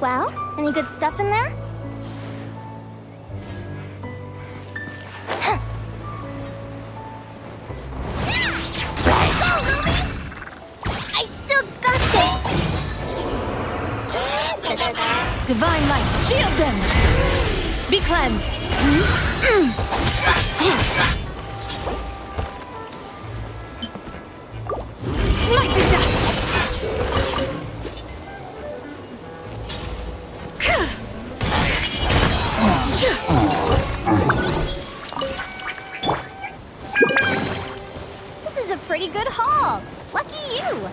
Well, any good stuff in there? I still got this! Divine light, shield them! Be cleansed! Like the dust! This is a pretty good haul. you!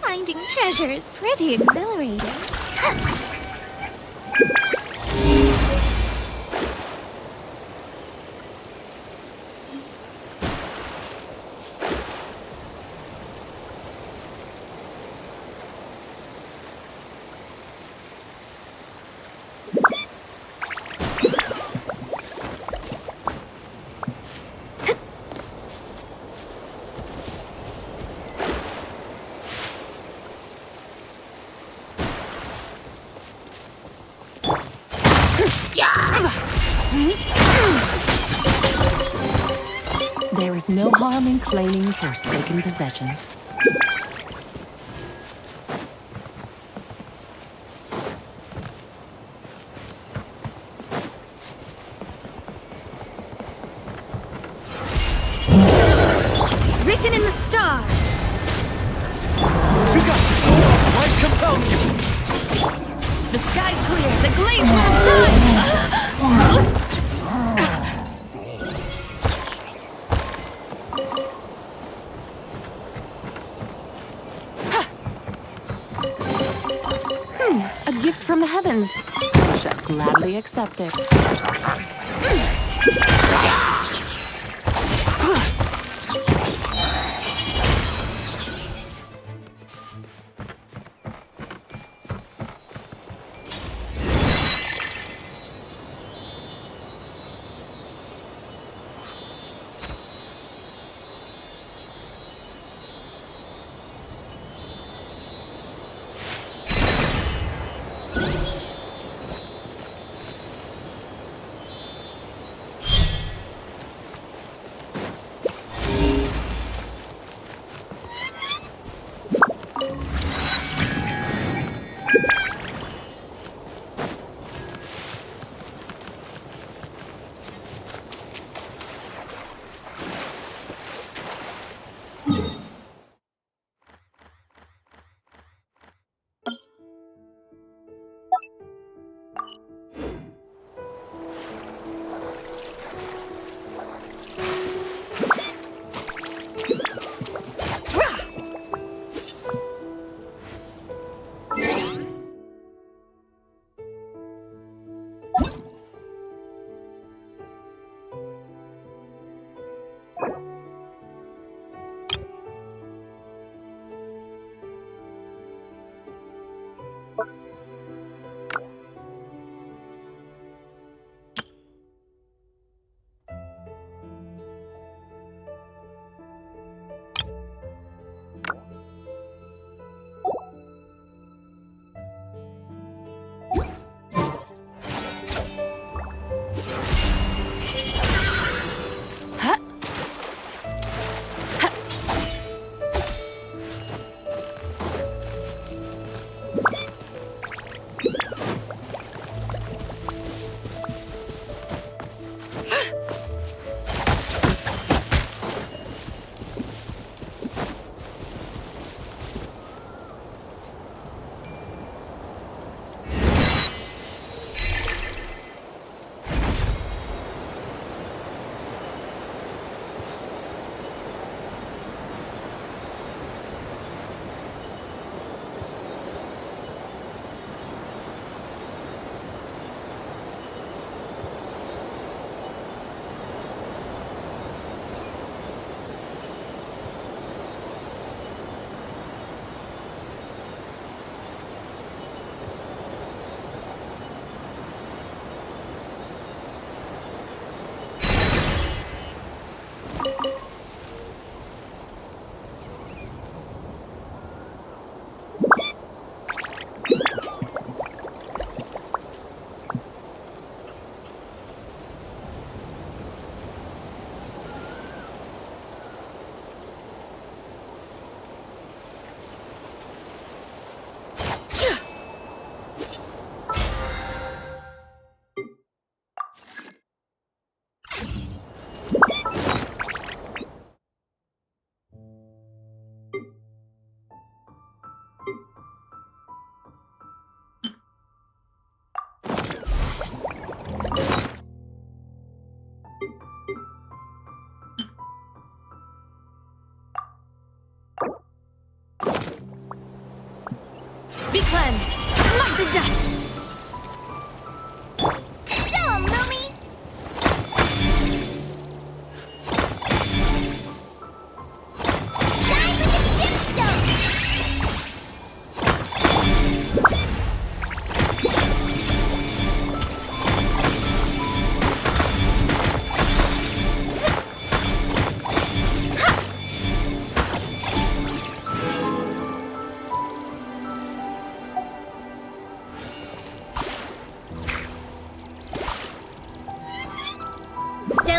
Finding treasure is pretty exhilarating. There is no harm in claiming forsaken possessions. Written in the stars. You got this! Light compels you! The sky's clear. The glades will shine. A gift from the heavens. I shall gladly accept it.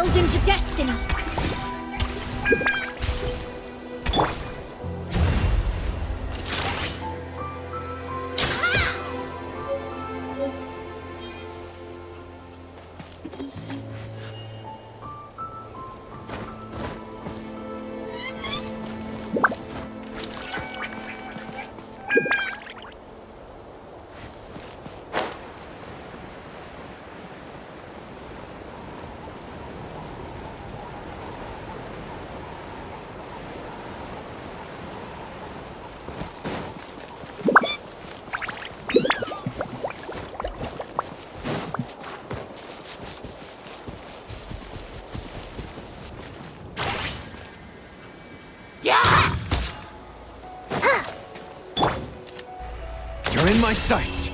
delved into destiny. You're in my sights.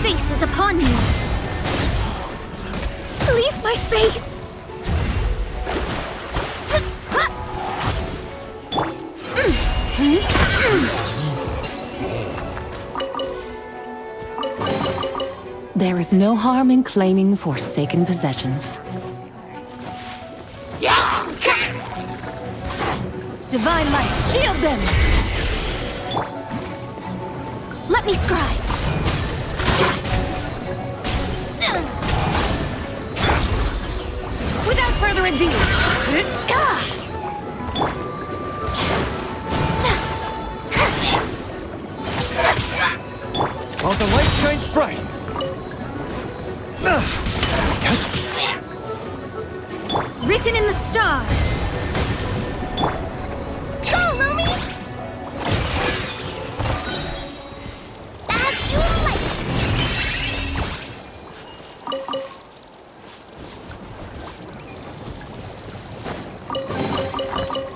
Fate is upon you. Leave my space. There is no harm in claiming forsaken possessions. Divine light, shield them! Let me scribe! Without further ado! While the light shines bright. Written in the stars! Go, Lumi! As you like!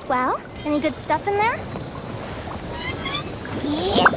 Well, any good stuff in there? Yeah.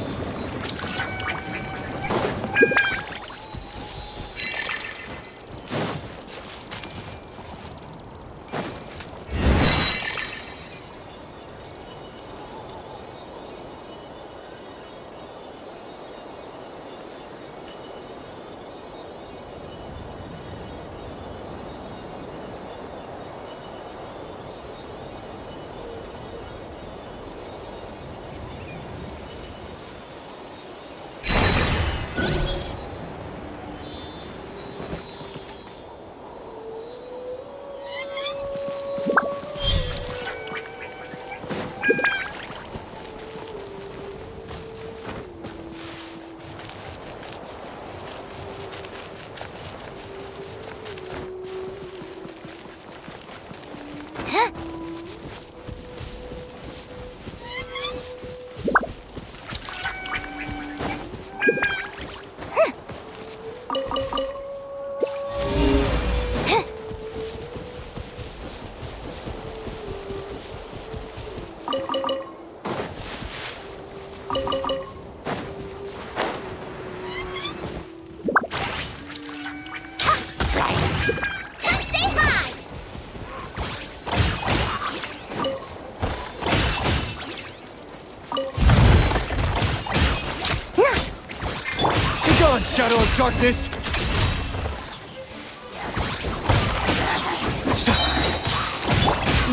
Shadow of darkness!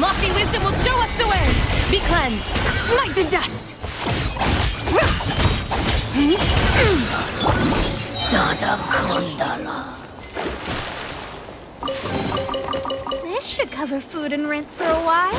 Lofty wisdom will show us the way! Be cleansed! Smite the dust! This should cover food and rent for a while.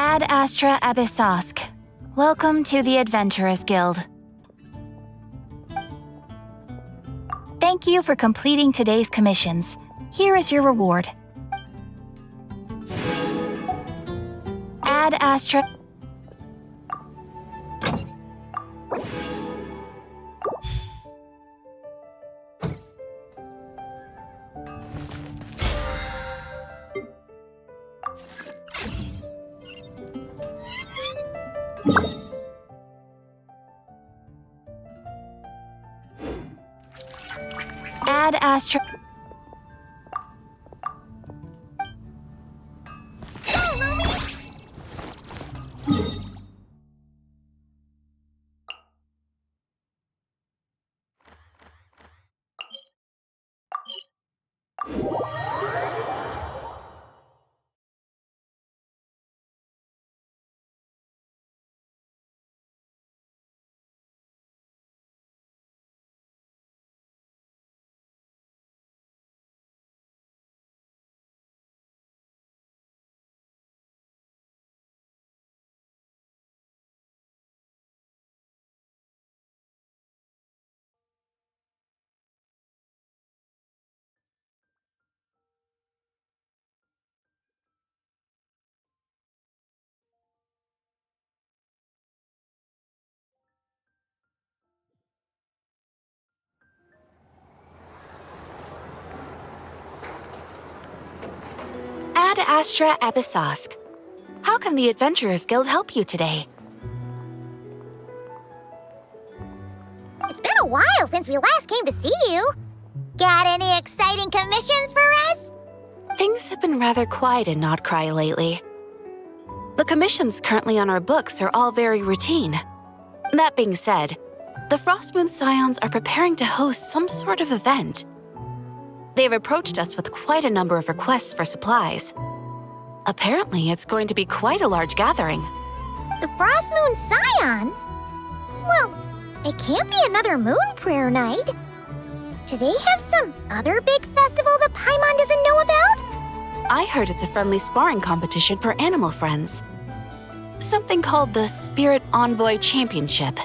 Ad Astra Abyssosk. Welcome to the Adventurers Guild. Thank you for completing today's commissions. Here is your reward. Ad Astra... Ad Astra... Ad Astra Abyssosk. How can the Adventurers Guild help you today? It's been a while since we last came to see you. Got any exciting commissions for us? Things have been rather quiet in Nodcry lately. The commissions currently on our books are all very routine. That being said, the Frostmoon Scions are preparing to host some sort of event. They've approached us with quite a number of requests for supplies. Apparently, it's going to be quite a large gathering. The Frostmoon Scions? Well, it can't be another Moon Prayer Night. Do they have some other big festival that Paimon doesn't know about? I heard it's a friendly sparring competition for animal friends. Something called the Spirit Envoy Championship.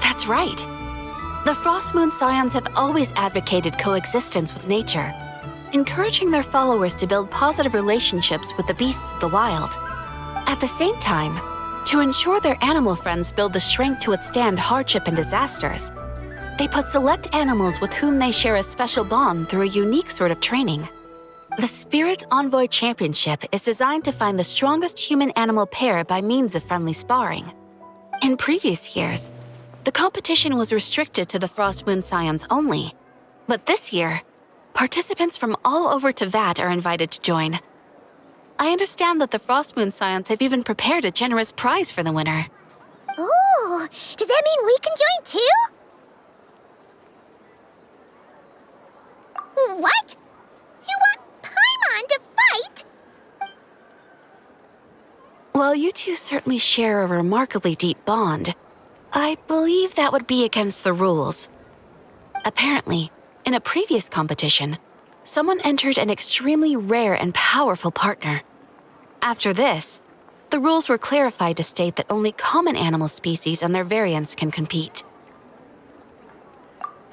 That's right. The Frostmoon Scions have always advocated coexistence with nature, encouraging their followers to build positive relationships with the beasts of the wild. At the same time, to ensure their animal friends build the strength to withstand hardship and disasters, they put select animals with whom they share a special bond through a unique sort of training. The Spirit Envoy Championship is designed to find the strongest human-animal pair by means of friendly sparring. In previous years, the competition was restricted to the Frostmoon Scions only, but this year, participants from all over Teyvat are invited to join. I understand that the Frostmoon Scions have even prepared a generous prize for the winner. Ooh, does that mean we can join too? What? You want Paimon to fight? While you two certainly share a remarkably deep bond, I believe that would be against the rules. Apparently, in a previous competition, someone entered an extremely rare and powerful partner. After this, the rules were clarified to state that only common animal species and their variants can compete.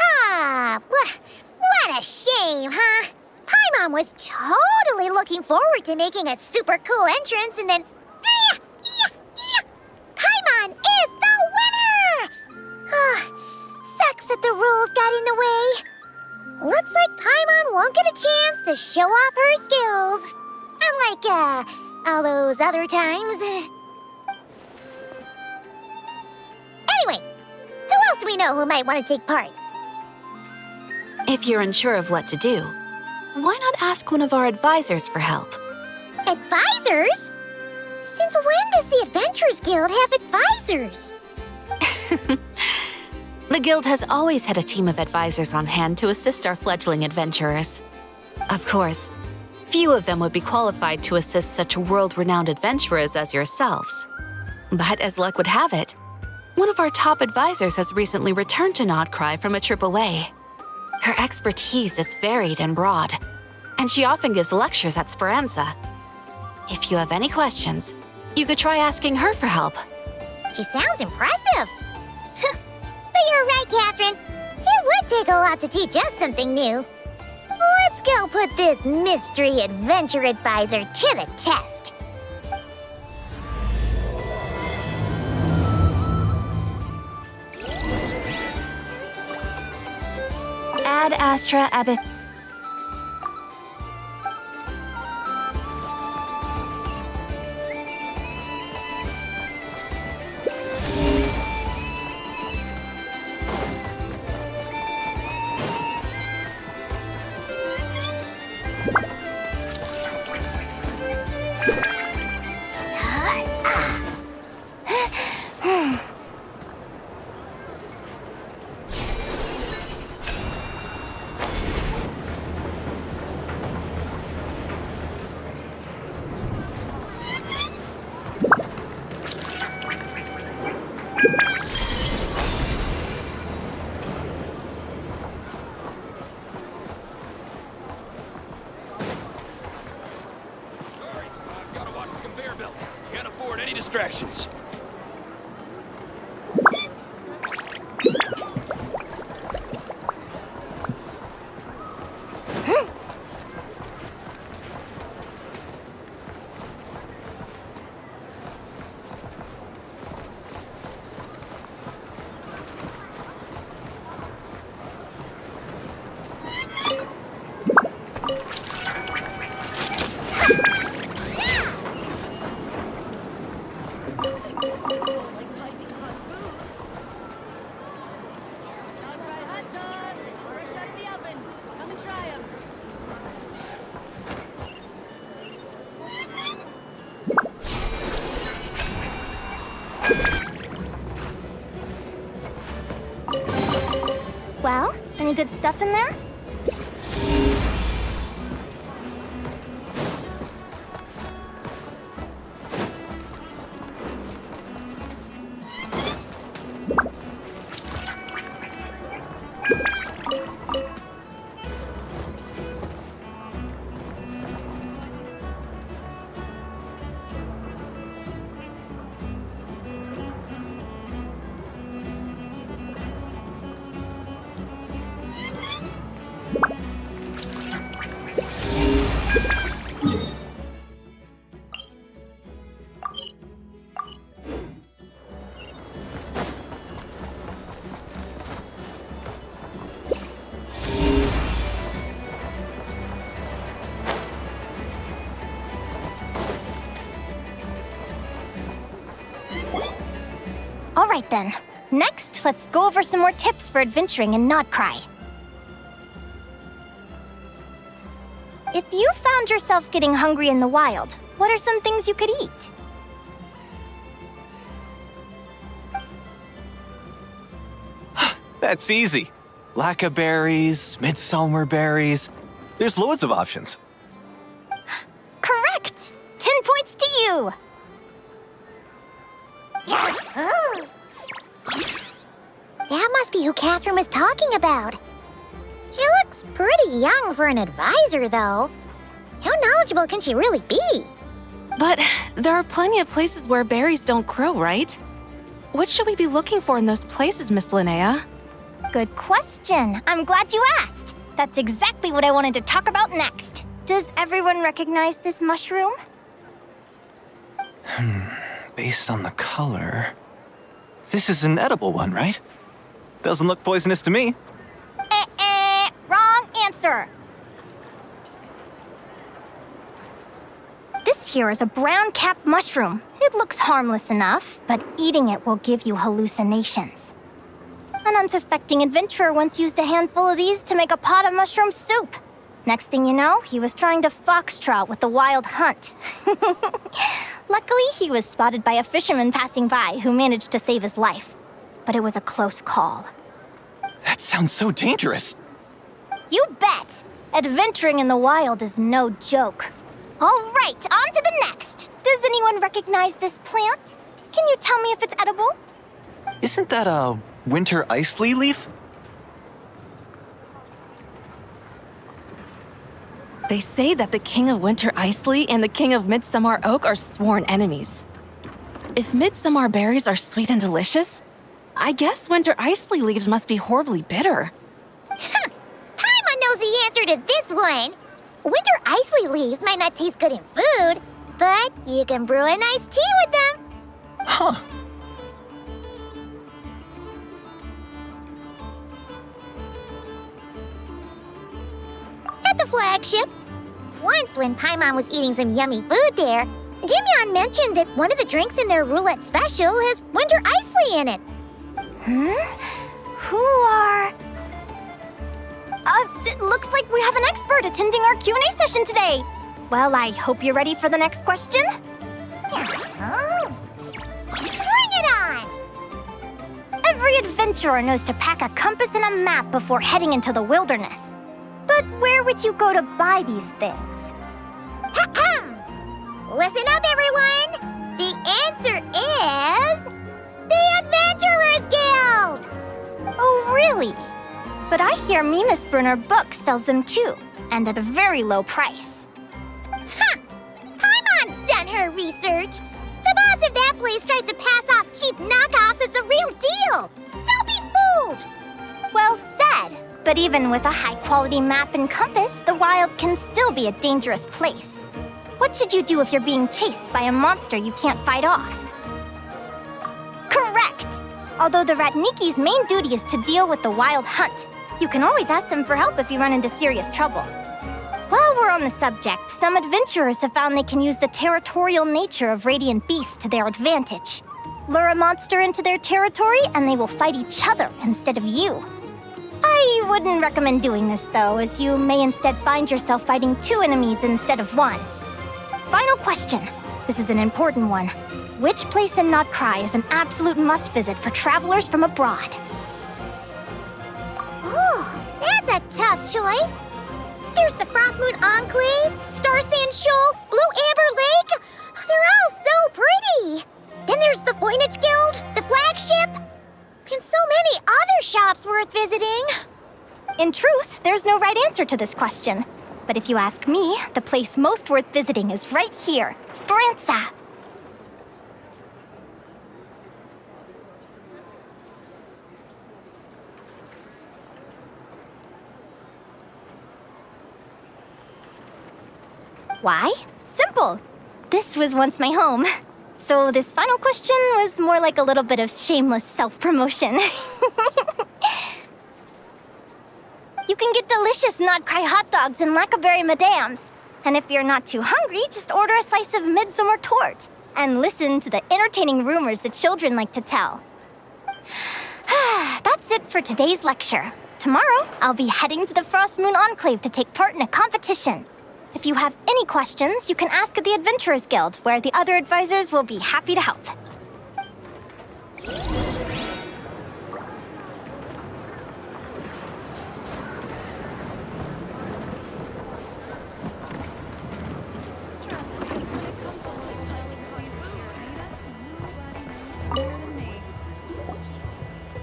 Ah, what a shame, huh? Paimon was totally looking forward to making a super cool entrance, and then... Paimon is the winner! Sucks that the rules got in the way. Looks like Paimon won't get a chance to show off her skills. Unlike, all those other times. we know who might want to take part. If you're unsure of what to do, why not ask one of our advisors for help? Advisors? Since when does the Adventurers Guild have advisors? The Guild has always had a team of advisors on hand to assist our fledgling adventurers. Of course, few of them would be qualified to assist such world-renowned adventurers as yourselves. But as luck would have it, one of our top advisors has recently returned to Nodcry from a trip away. Her expertise is varied and broad, and she often gives lectures at Speranza. If you have any questions, you could try asking her for help. She sounds impressive. But you're right, Catherine. It would take a lot to teach us something new. Let's go put this mystery adventure advisor to the test. Ad Astra Abbot. Distractions. Well, any good stuff in there? All right then. Next, let's go over some more tips for adventuring in Nodcry. If you found yourself getting hungry in the wild, what are some things you could eat? That's easy. Lacca berries, midsummer berries. There's loads of options. Correct! 10 points to you! That must be who Catherine was talking about. She looks pretty young for an advisor, though. How knowledgeable can she really be? But there are plenty of places where berries don't grow, right? What should we be looking for in those places, Miss Linnea? Good question. I'm glad you asked. That's exactly what I wanted to talk about next. Does everyone recognize this mushroom? Based on the color... This is an edible one, right? Doesn't look poisonous to me. Wrong answer. This here is a brown-capped mushroom. It looks harmless enough, but eating it will give you hallucinations. One unsuspecting adventurer once used a handful of these to make a pot of mushroom soup. Next thing you know, he was trying to foxtrot with the wild hunt. Luckily, he was spotted by a fisherman passing by who managed to save his life. But it was a close call. That sounds so dangerous. You bet! Adventuring in the wild is no joke. All right, on to the next. Does anyone recognize this plant? Can you tell me if it's edible? Isn't that a winter ice leaf? They say that the King of Winter Isley and the King of Midsummer Oak are sworn enemies. If Midsummer berries are sweet and delicious, I guess Winter Isley leaves must be horribly bitter. Paimon knows the answer to this one. Winter isley leaves might not taste good in food, but you can brew a nice tea with them. Huh. At the flagship. Once when Paimon was eating some yummy food there, Dimyon mentioned that one of the drinks in their roulette special has winter isley in it. Who are... it looks like we have an expert attending our Q&A session today. Well, I hope you're ready for the next question. Bring it on! Every adventurer knows to pack a compass and a map before heading into the wilderness. But where would you go to buy these things? Listen up, everyone! The answer is... the Adventurers Guild! Oh, really? But I hear Mimas Brunner Books sells them too, and at a very low price. Ha! Paimon's done her research! The boss of that place tries to pass off cheap knockoffs as the real deal! Don't be fooled! Well said. But even with a high-quality map and compass, the wild can still be a dangerous place. What should you do if you're being chased by a monster you can't fight off? Correct! Although the Ratniki's main duty is to deal with the wild hunt, you can always ask them for help if you run into serious trouble. While we're on the subject, some adventurers have found they can use the territorial nature of radiant beasts to their advantage. Lure a monster into their territory and they will fight each other instead of you. I wouldn't recommend doing this though, as you may instead find yourself fighting two enemies instead of one. Final question. This is an important one. Which place in Notcry is an absolute must-visit for travelers from abroad? Oh, that's a tough choice. There's the Frostmoon Enclave, Star Sand Shoal, Blue Amber Lake. They're all so pretty. Then there's the Voynich Guild, the flagship, and so many other shops worth visiting. In truth, there's no right answer to this question. But if you ask me, the place most worth visiting is right here, Speranza. Why? Simple. This was once my home. So this final question was more like a little bit of shameless self-promotion. You can get delicious Notcry hot dogs and Lackaberry Madams. And if you're not too hungry, just order a slice of midsummer tort. And listen to the entertaining rumors the children like to tell. That's it for today's lecture. Tomorrow, I'll be heading to the Frostmoon Enclave to take part in a competition. If you have any questions, you can ask at the Adventurers Guild, where the other advisors will be happy to help.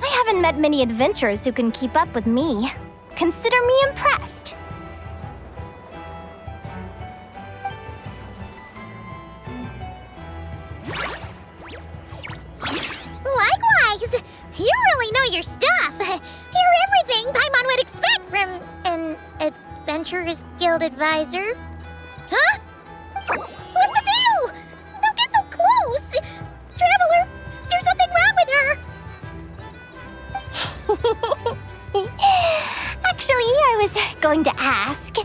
I haven't met many adventurers who can keep up with me. Consider me impressed. Likewise! You really know your stuff. You're everything Paimon would expect from an Adventurers Guild advisor. Huh? What's the deal? Don't get so close! Traveler, there's something wrong with her! Actually, I was going to ask.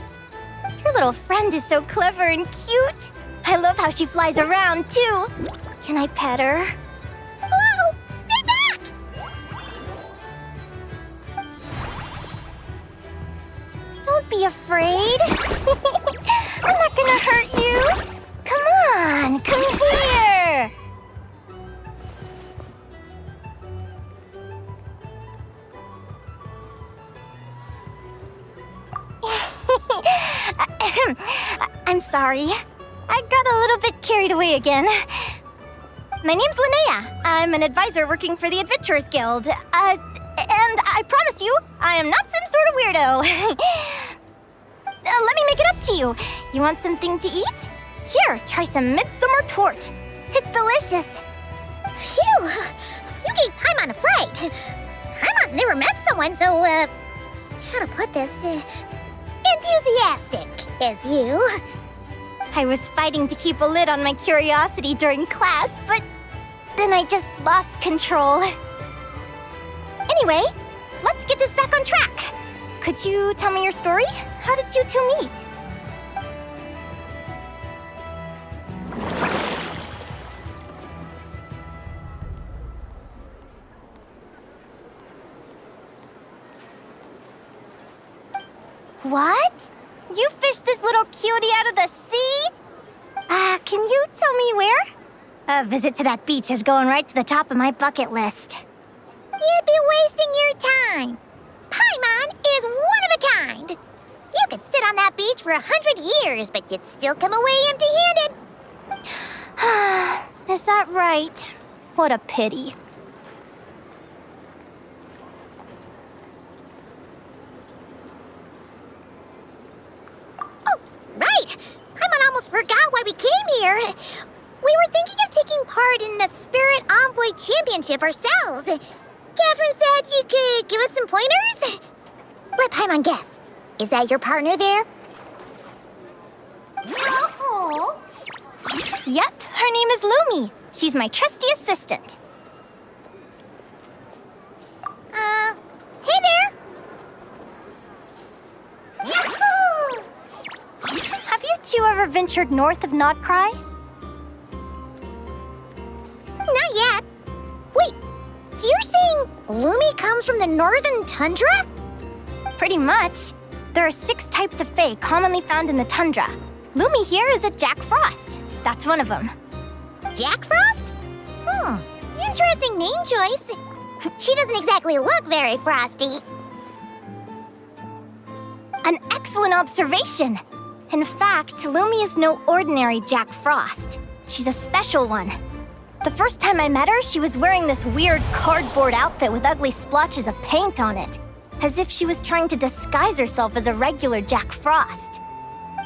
Your little friend is so clever and cute. I love how she flies around, too. Can I pet her? Whoa! Stay back! I'm sorry. I got a little bit carried away again. My name's Linnea. I'm an advisor working for the Adventurers Guild. And I promise you, I am not some sort of weirdo. Let me make it up to you. You want something to eat? Here, try some midsummer tort. It's delicious. Phew! You gave Paimon a fright. Paimon's never met someone so, how to put this, enthusiastic as you. I was fighting to keep a lid on my curiosity during class, but then I just lost control. Anyway, let's get this back on track. Could you tell me your story? How did you two meet? What? You fished this little cutie out of the sea? Can you tell me where? A visit to that beach is going right to the top of my bucket list. You'd be wasting your time. Paimon is one of a kind. You could sit on that beach for 100 years, but you'd still come away empty-handed. Is that right? What a pity. Oh, right! Paimon almost forgot why we came here. We were thinking of taking part in the Spirit Envoy Championship ourselves. Catherine said you could give us some pointers? Let Paimon guess. Is that your partner there? Oh. Yep, her name is Lumi. She's my trusty assistant. Hey there! Yahoo! Have you two ever ventured north of Nodcry? Not yet. Wait, so you're saying Lumi comes from the northern tundra? Pretty much. There are 6 types of fae commonly found in the tundra. Lumi here is a Jack Frost. That's one of them. Jack Frost? Interesting name choice. She doesn't exactly look very frosty. An excellent observation. In fact, Lumi is no ordinary Jack Frost. She's a special one. The first time I met her, she was wearing this weird cardboard outfit with ugly splotches of paint on it, as if she was trying to disguise herself as a regular Jack Frost.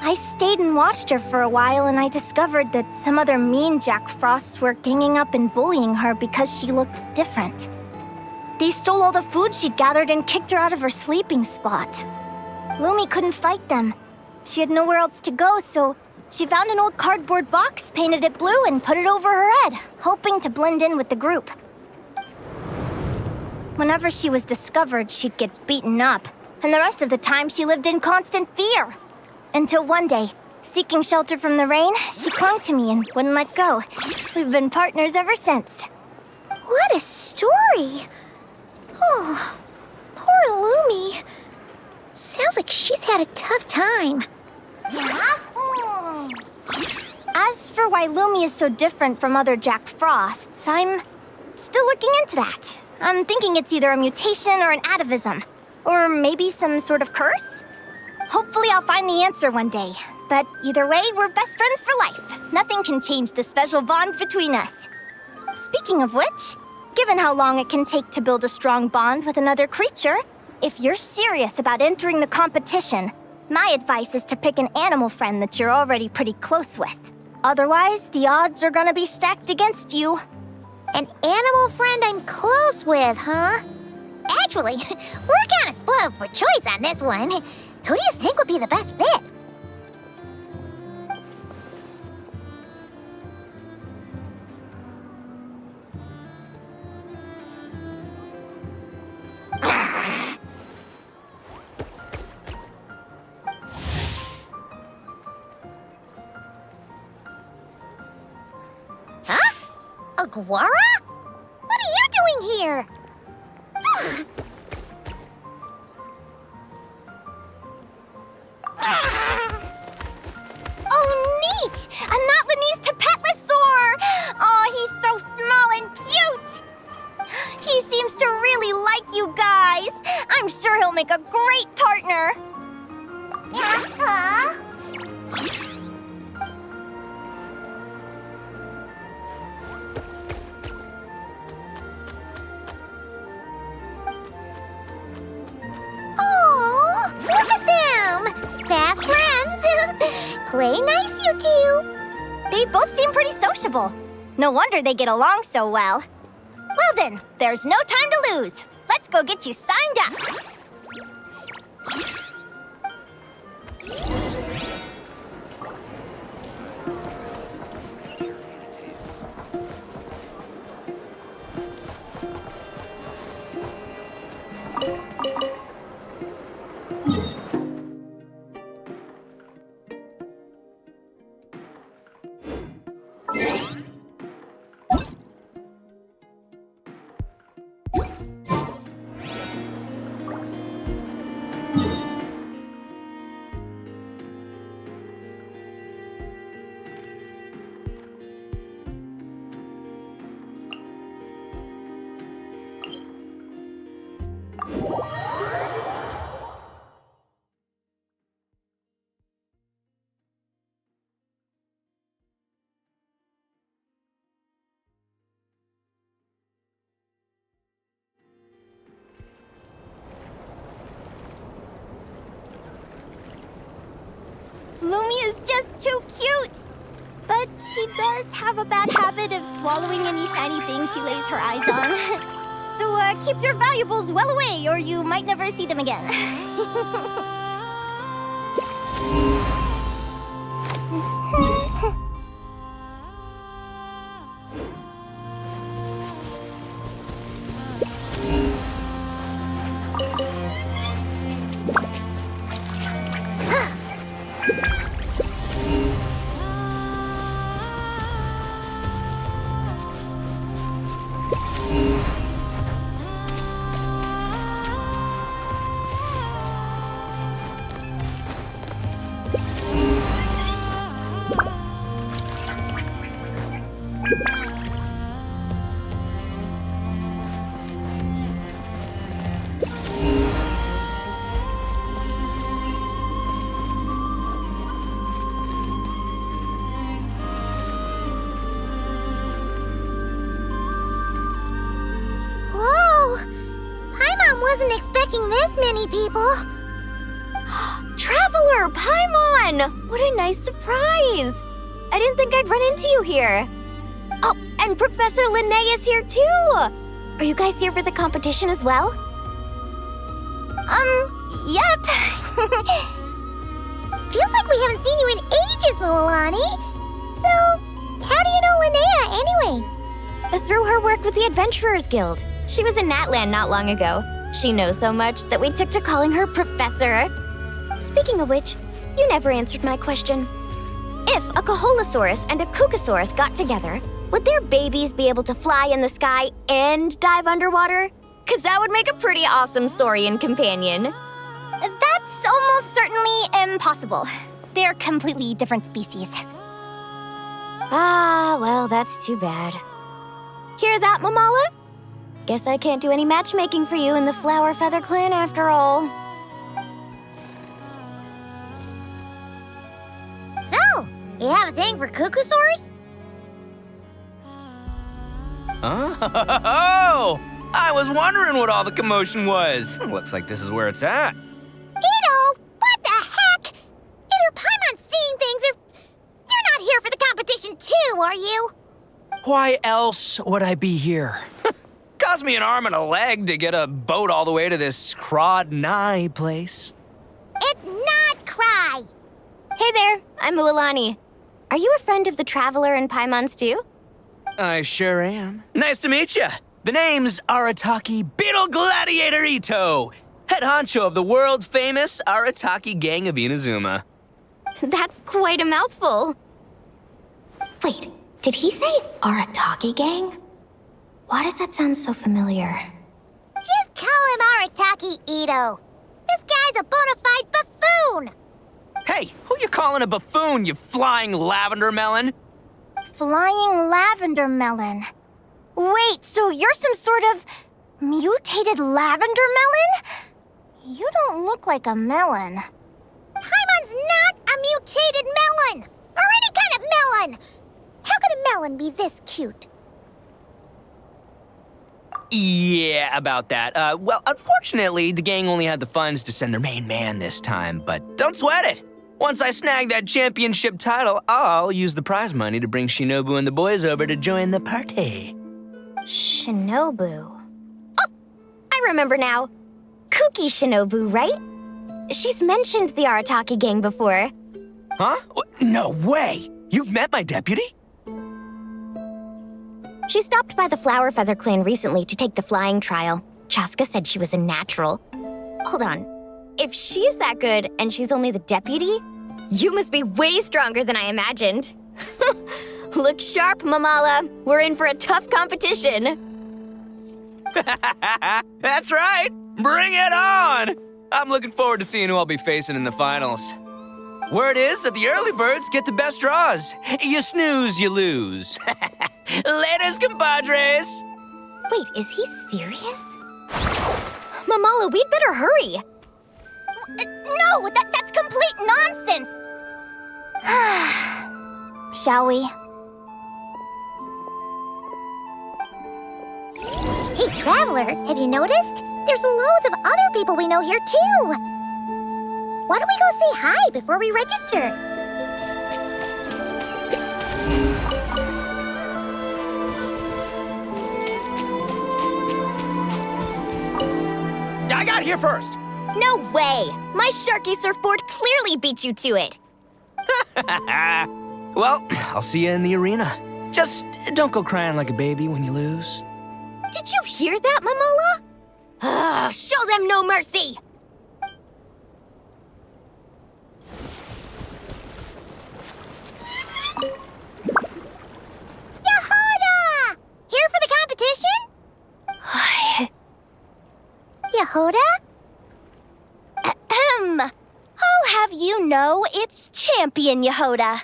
I stayed and watched her for a while, and I discovered that some other mean Jack Frosts were ganging up and bullying her because she looked different. They stole all the food she'd gathered and kicked her out of her sleeping spot. Lumi couldn't fight them. She had nowhere else to go, so she found an old cardboard box, painted it blue, and put it over her head, hoping to blend in with the group. Whenever she was discovered, she'd get beaten up, and the rest of the time she lived in constant fear. Until one day, seeking shelter from the rain, she clung to me and wouldn't let go. We've been partners ever since. What a story! Oh, poor Lumi. Sounds like she's had a tough time. As for why Lumi is so different from other Jack Frosts, I'm still looking into that. I'm thinking it's either a mutation or an atavism. Or maybe some sort of curse? Hopefully I'll find the answer one day. But either way, we're best friends for life. Nothing can change the special bond between us. Speaking of which, given how long it can take to build a strong bond with another creature, if you're serious about entering the competition, my advice is to pick an animal friend that you're already pretty close with. Otherwise, the odds are gonna be stacked against you. An animal friend I'm close with, huh? Actually, we're kinda spoiled for choice on this one. Who do you think would be the best fit? Huh? Aguara? What are you doing here? Oh, neat! A Notlanese Tapetlosaur! Oh, he's so small and cute! He seems to really like you guys. I'm sure he'll make a great partner. Huh? Oh, look at them! Fast friends! Play nice, you two! They both seem pretty sociable. No wonder they get along so well. Well then, there's no time to lose. Let's go get you signed up. Lumia's just too cute! But she does have a bad habit of swallowing any shiny thing she lays her eyes on. So keep your valuables well away or you might never see them again. Wasn't expecting this many people. Traveler, Paimon! What a nice surprise! I didn't think I'd run into you here. Oh, and Professor Linnaea is here too! Are you guys here for the competition as well? Yep. Feels like we haven't seen you in ages, Moalani. So, how do you know Linnea anyway? Through her work with the Adventurers Guild. She was in Natland not long ago. She knows so much that we took to calling her Professor. Speaking of which, you never answered my question. If a Kaholosaurus and a Kukasaurus got together, would their babies be able to fly in the sky and dive underwater? 'Cause that would make a pretty awesome saurian companion. That's almost certainly impossible. They're completely different species. Ah, well, that's too bad. Hear that, Mamala? Guess I can't do any matchmaking for you in the Flower Feather Clan after all. So, you have a thing for Kukusaurs? Oh! I was wondering what all the commotion was. Looks like this is where it's at. Ito, what the heck? Either Paimon's seeing things or you're not here for the competition too, are you? Why else would I be here? Cost me an arm and a leg to get a boat all the way to this Crod Nye place. It's not Cry. Hey there, I'm Mualani. Are you a friend of the Traveler and Paimon's too? I sure am. Nice to meet you. The name's Arataki Beetle Gladiator Ito, head honcho of the world-famous Arataki Gang of Inazuma. That's quite a mouthful. Wait, did he say Arataki Gang? Why does that sound so familiar? Just call him Arataki Ito. This guy's a bona fide buffoon. Hey, who you calling a buffoon, you flying lavender melon? Flying lavender melon. Wait, so you're some sort of mutated lavender melon? You don't look like a melon. Paimon mutated melon! Or any kind of melon! How could a melon be this cute? Yeah, about that. Well, unfortunately, the gang only had the funds to send their main man this time, but don't sweat it. Once I snag that championship title, I'll use the prize money to bring Shinobu and the boys over to join the party. Shinobu. Oh! I remember now. Kuki Shinobu, right? She's mentioned the Arataki gang before. Huh? No way! You've met my deputy? She stopped by the Flower Feather clan recently to take the flying trial. Chaska said she was a natural. Hold on. If she's that good and she's only the deputy, you must be way stronger than I imagined. Look sharp, Mamala. We're in for a tough competition. That's right! Bring it on! I'm looking forward to seeing who I'll be facing in the finals. Word is that the early birds get the best draws. You snooze, you lose. Laters, compadres! Wait, is he serious? Mamala, we'd better hurry. No, that's complete nonsense. Shall we? Hey, Traveler, have you noticed? There's loads of other people we know here, too. Why don't we go say hi before we register? I got here first! No way! My Sharky surfboard clearly beat you to it. Well, I'll see you in the arena. Just don't go crying like a baby when you lose. Did you hear that, Mamala? Show them no mercy! Yehoda! Here for the competition? Yehoda? Ahem. I'll have you know it's Champion Yehoda.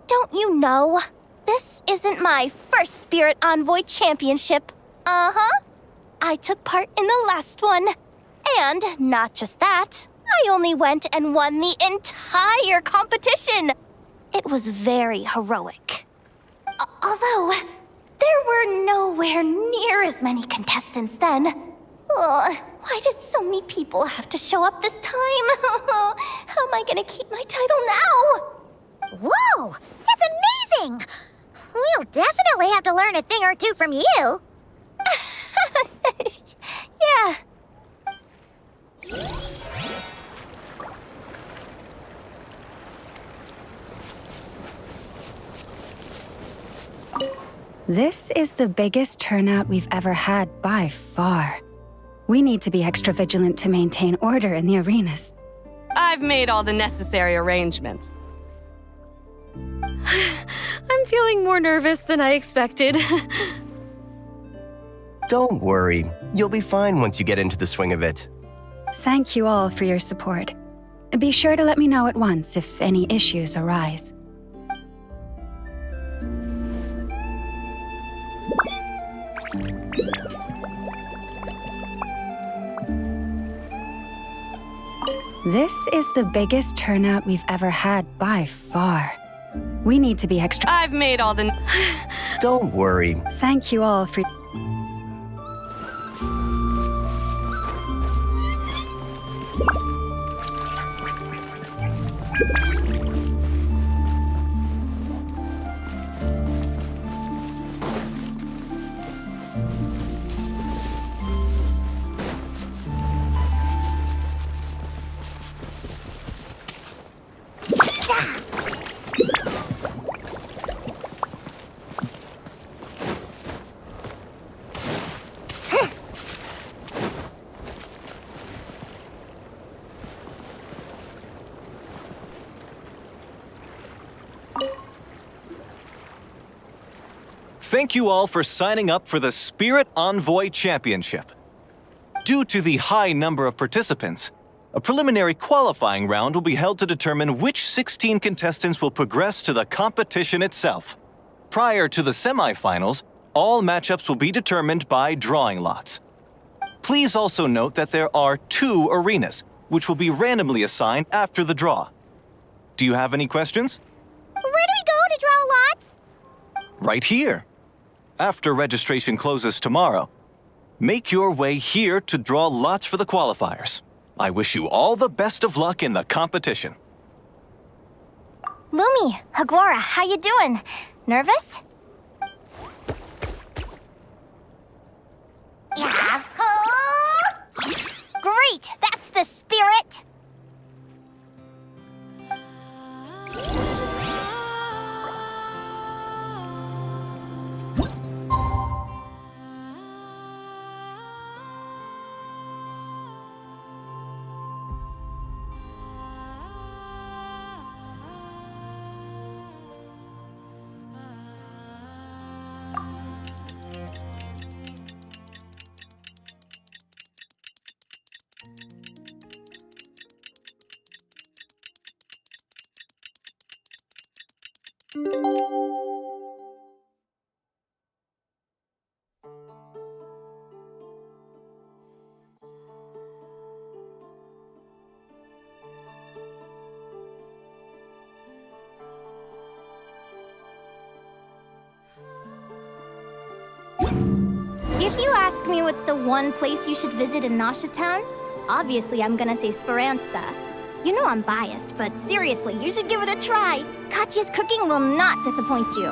Don't you know? This isn't my first Spirit Envoy Championship. Uh-huh. I took part in the last one. And not just that, I only went and won the entire competition. It was very heroic. Although, there were nowhere near as many contestants then. Why did so many people have to show up this time? How am I gonna keep my title now? Whoa! That's amazing! We'll definitely have to learn a thing or two from you. Yeah. This is the biggest turnout we've ever had by far. We need to be extra vigilant to maintain order in the arenas. I've made all the necessary arrangements. I'm feeling more nervous than I expected. Don't worry. You'll be fine once you get into the swing of it. Thank you all for your support. Be sure to let me know at once if any issues arise. This is the biggest turnout we've ever had by far. We need to be extra. I've made all the... Don't worry. Thank you all for... Thank you all for signing up for the Spirit Envoy Championship. Due to the high number of participants, a preliminary qualifying round will be held to determine which 16 contestants will progress to the competition itself. Prior to the semifinals, all matchups will be determined by drawing lots. Please also note that there are 2 arenas, which will be randomly assigned after the draw. Do you have any questions? Where do we go to draw lots? Right here. After registration closes tomorrow, make your way here to draw lots for the qualifiers. I wish you all the best of luck in the competition. Lumi, Haguara, how you doing? Nervous? Yahoo! Great, that's the spirit! If you ask me what's the one place you should visit in Nashatown, obviously I'm gonna say Speranza. You know I'm biased, but seriously, you should give it a try. Katya's cooking will not disappoint you.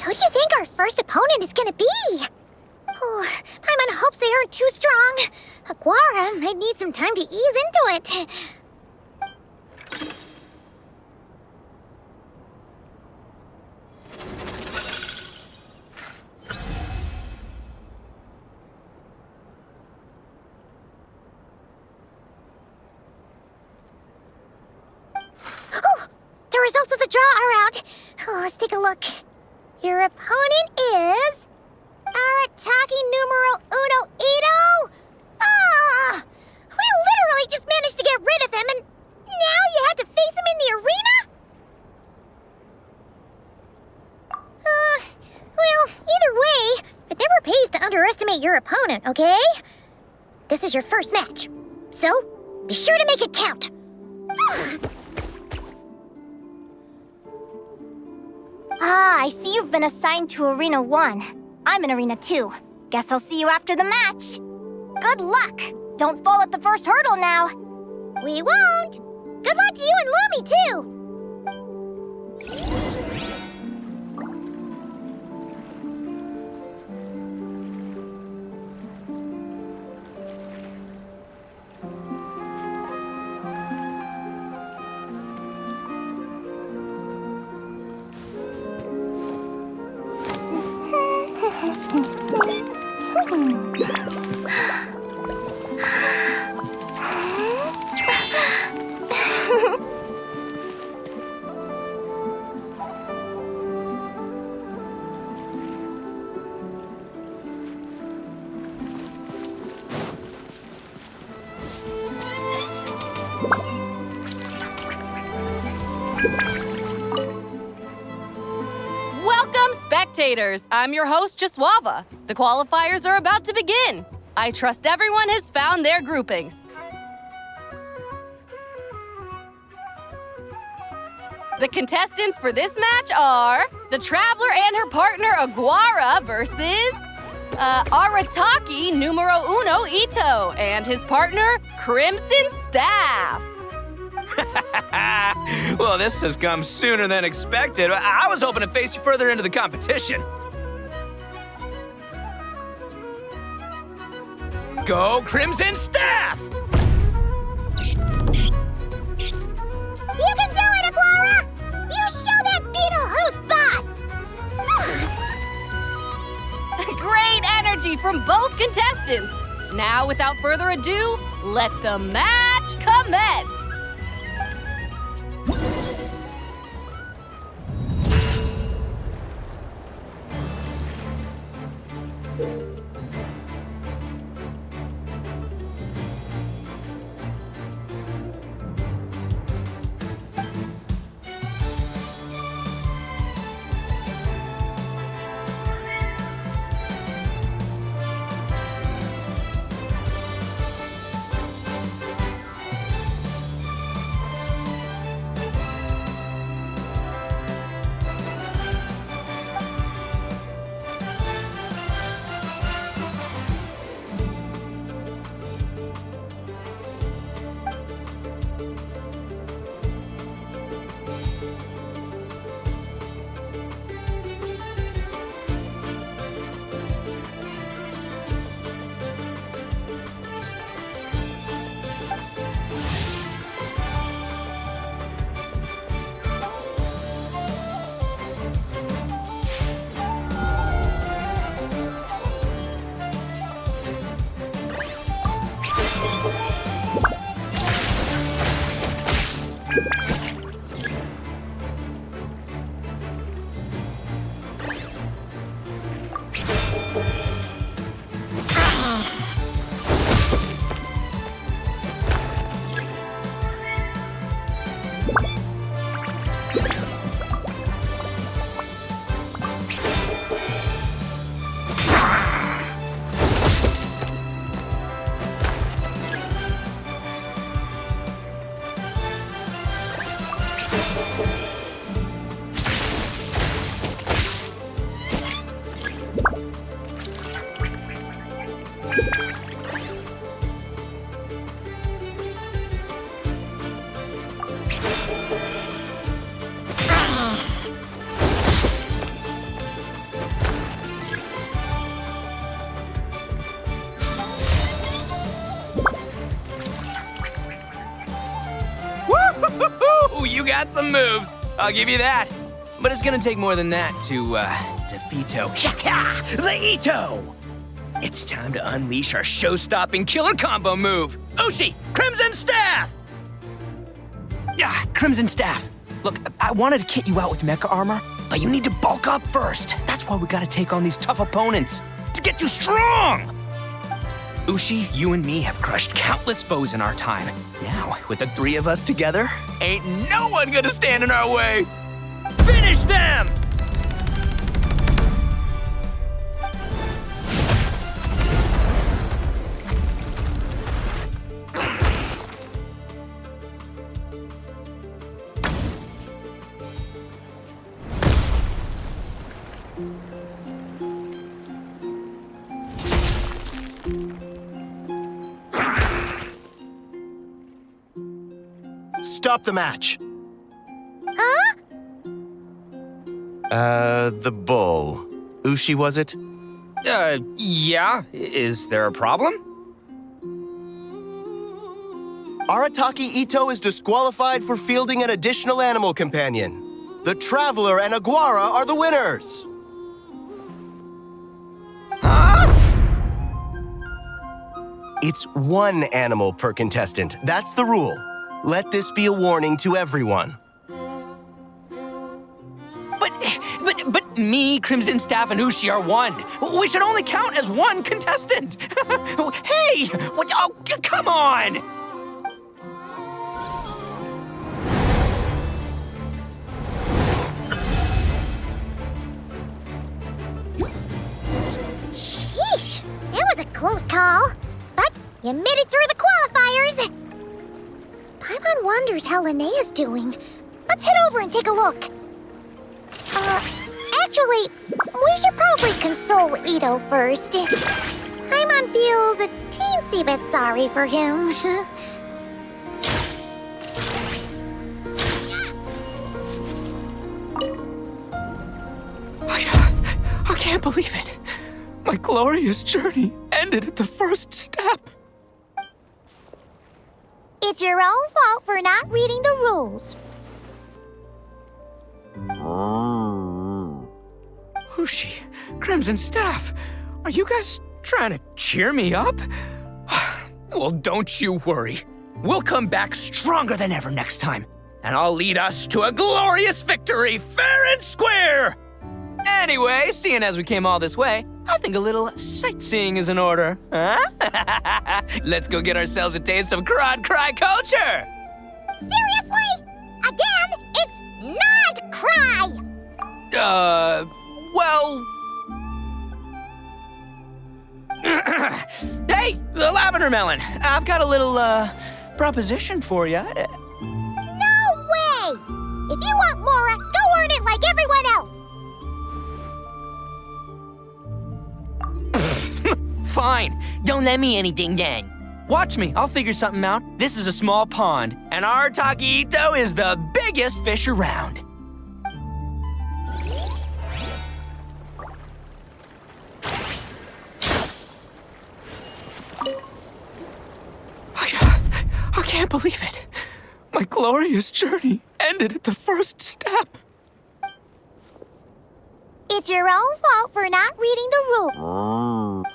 Who do you think our first opponent is gonna be? Oh, Paimon hopes they aren't too strong. Haguara might need some time to ease into it. Oh, the results of the draw are out. Oh, let's take a look. Your opponent is Arataki numero uno Ito? Ah! We literally just managed to get rid of him, and now you had to face him in the arena? Well, either way, it never pays to underestimate your opponent, okay? This is your first match, so be sure to make it count. Ah, I see you've been assigned to Arena 1. I'm in Arena 2. Guess I'll see you after the match. Good luck! Don't fall at the first hurdle now. We won't! Good luck to you and Lumi, too! Welcome, spectators! I'm your host, Jaswava. The qualifiers are about to begin. I trust everyone has found their groupings. The contestants for this match are the Traveler and her partner Aguara versus Arataki numero uno Ito and his partner Crimson Staff. Well, this has come sooner than expected. I was hoping to face you further into the competition. Go Crimson Staff! You can do it, Aguara! You show that beetle who's boss! Great energy from both contestants. Now, without further ado, let the match commence. Ooh, you got some moves. I'll give you that. But it's gonna take more than that to defeat the Ito. It's time to unleash our show-stopping killer combo move. Ushi, Crimson Staff! Yeah, Crimson Staff. Look, I wanted to kit you out with mecha armor, but you need to bulk up first. That's why we gotta take on these tough opponents, to get you strong! Ushi, you and me have crushed countless foes in our time. Now, with the three of us together, ain't no one gonna stand in our way! Finish them! Stop the match. Huh? The bull. Ushi, was it? Yeah. Is there a problem? Arataki Ito is disqualified for fielding an additional animal companion. The Traveler and Aguara are the winners. Huh? It's one animal per contestant. That's the rule. Let this be a warning to everyone. But me, Crimson Staff, and Ushi are one. We should only count as one contestant. Hey, what? Oh, come on! You made it through the qualifiers! Paimon wonders how Linnea's doing. Let's head over and take a look. Actually, we should probably console Ito first. Paimon feels a teensy bit sorry for him. I can't believe it. My glorious journey ended at the first step. It's your own fault for not reading the rules. Hushi, Crimson Staff, are you guys trying to cheer me up? Well, don't you worry. We'll come back stronger than ever next time, and I'll lead us to a glorious victory fair and square! Anyway, seeing as we came all this way, I think a little sightseeing is in order, huh? Let's go get ourselves a taste of Crod Cry culture! Seriously? Again, it's not cry! Well... Hey, the lavender melon, I've got a little, proposition for you. No way! If you want Mora, go earn it like everyone else! Fine, don't let me anything then. Watch me, I'll figure something out. This is a small pond, and our Taquito is the biggest fish around. I can't believe it. My glorious journey ended at the first step. It's your own fault for not reading the rules.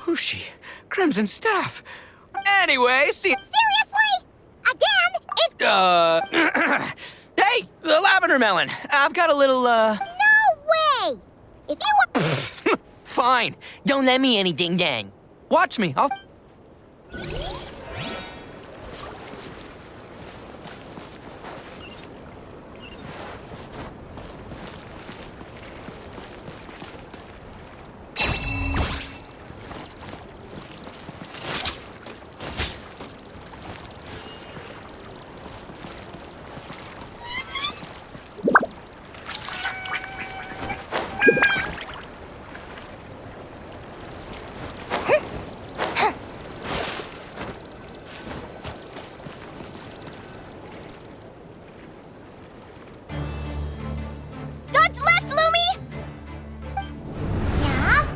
Hushi, Crimson Staff. Anyway, see... Seriously? Again, it's... Hey, the lavender melon, I've got a little, No way! If you want... Fine, don't let me anything then. Watch me, I'll... Dodge left, Lumi! Yeah?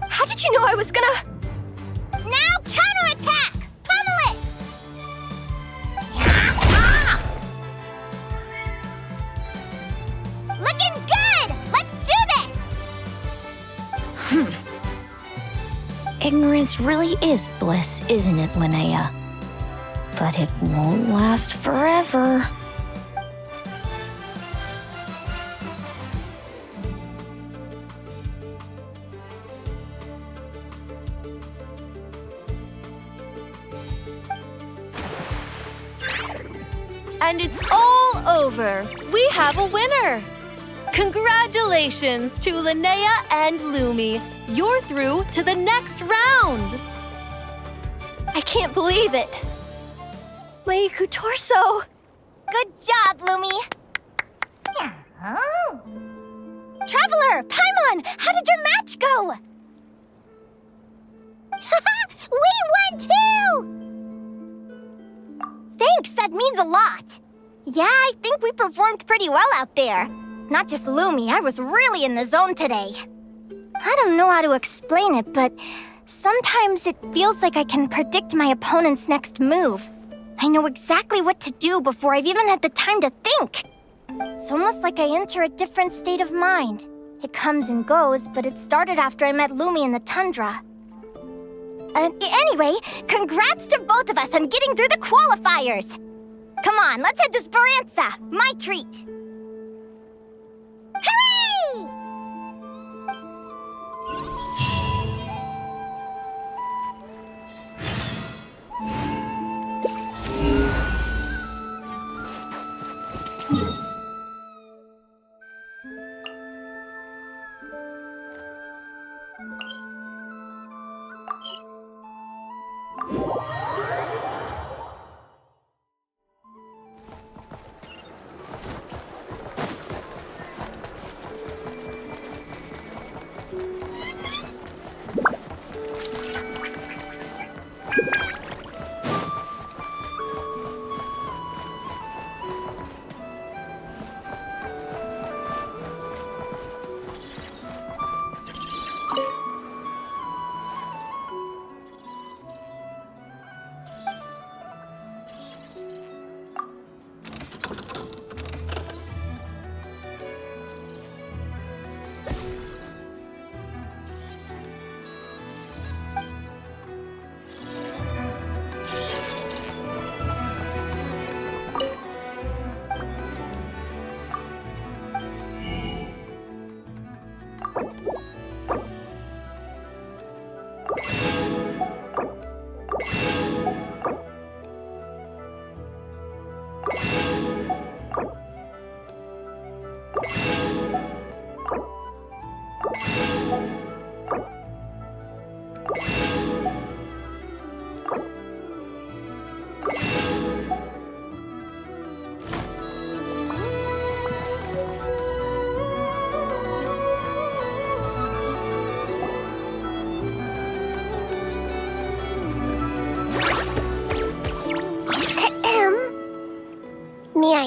How did you know I was gonna... Now counterattack! Pummel it! Ah! Looking good! Let's do this! Ignorance really is bliss, isn't it, Linnea? But it won't last forever. And it's all over. We have a winner. Congratulations to Linnea and Lumi. You're through to the next round. I can't believe it. Meiku Torso. Good job, Lumi! Oh. Traveler, Paimon, how did your match go? We won too! Thanks, that means a lot. Yeah, I think we performed pretty well out there. Not just Lumi, I was really in the zone today. I don't know how to explain it, but sometimes it feels like I can predict my opponent's next move. I know exactly what to do before I've even had the time to think. It's almost like I enter a different state of mind. It comes and goes, but it started after I met Lumi in the tundra. Anyway, congrats to both of us on getting through the qualifiers! Come on, let's head to Speranza, my treat! Hooray!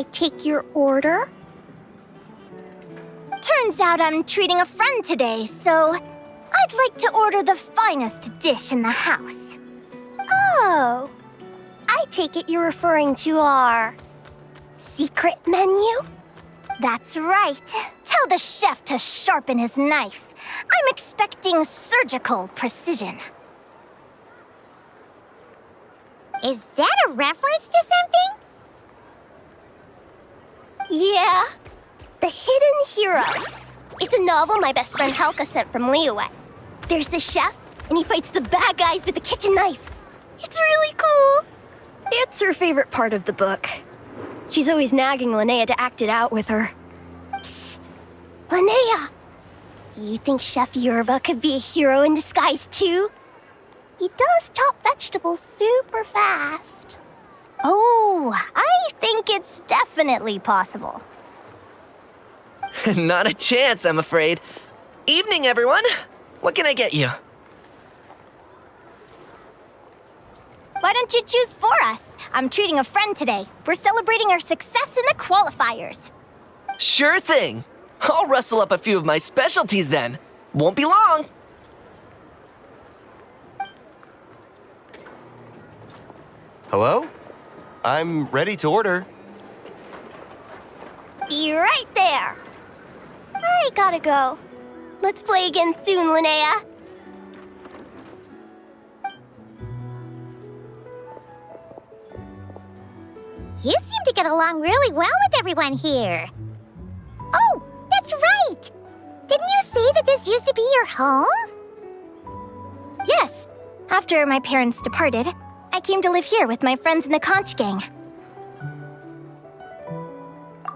I take your order? Turns out I'm treating a friend today, so I'd like to order the finest dish in the house. Oh, I take it you're referring to our secret menu? That's right. Tell the chef to sharpen his knife. I'm expecting surgical precision. Is that a reference to something? Yeah. The Hidden Hero. It's a novel my best friend Helka sent from Liyue. There's the chef, and he fights the bad guys with a kitchen knife. It's really cool. It's her favorite part of the book. She's always nagging Linnea to act it out with her. Psst. Linnea! Do you think Chef Yerva could be a hero in disguise too? He does chop vegetables super fast. Oh, I think it's definitely possible. Not a chance, I'm afraid. Evening, everyone. What can I get you? Why don't you choose for us? I'm treating a friend today. We're celebrating our success in the qualifiers. Sure thing. I'll rustle up a few of my specialties then. Won't be long. Hello? I'm ready to order. Be right there. I gotta go. Let's play again soon, Linnea. You seem to get along really well with everyone here. Oh, that's right! Didn't you say that this used to be your home? Yes. After my parents departed, I came to live here with my friends in the conch gang.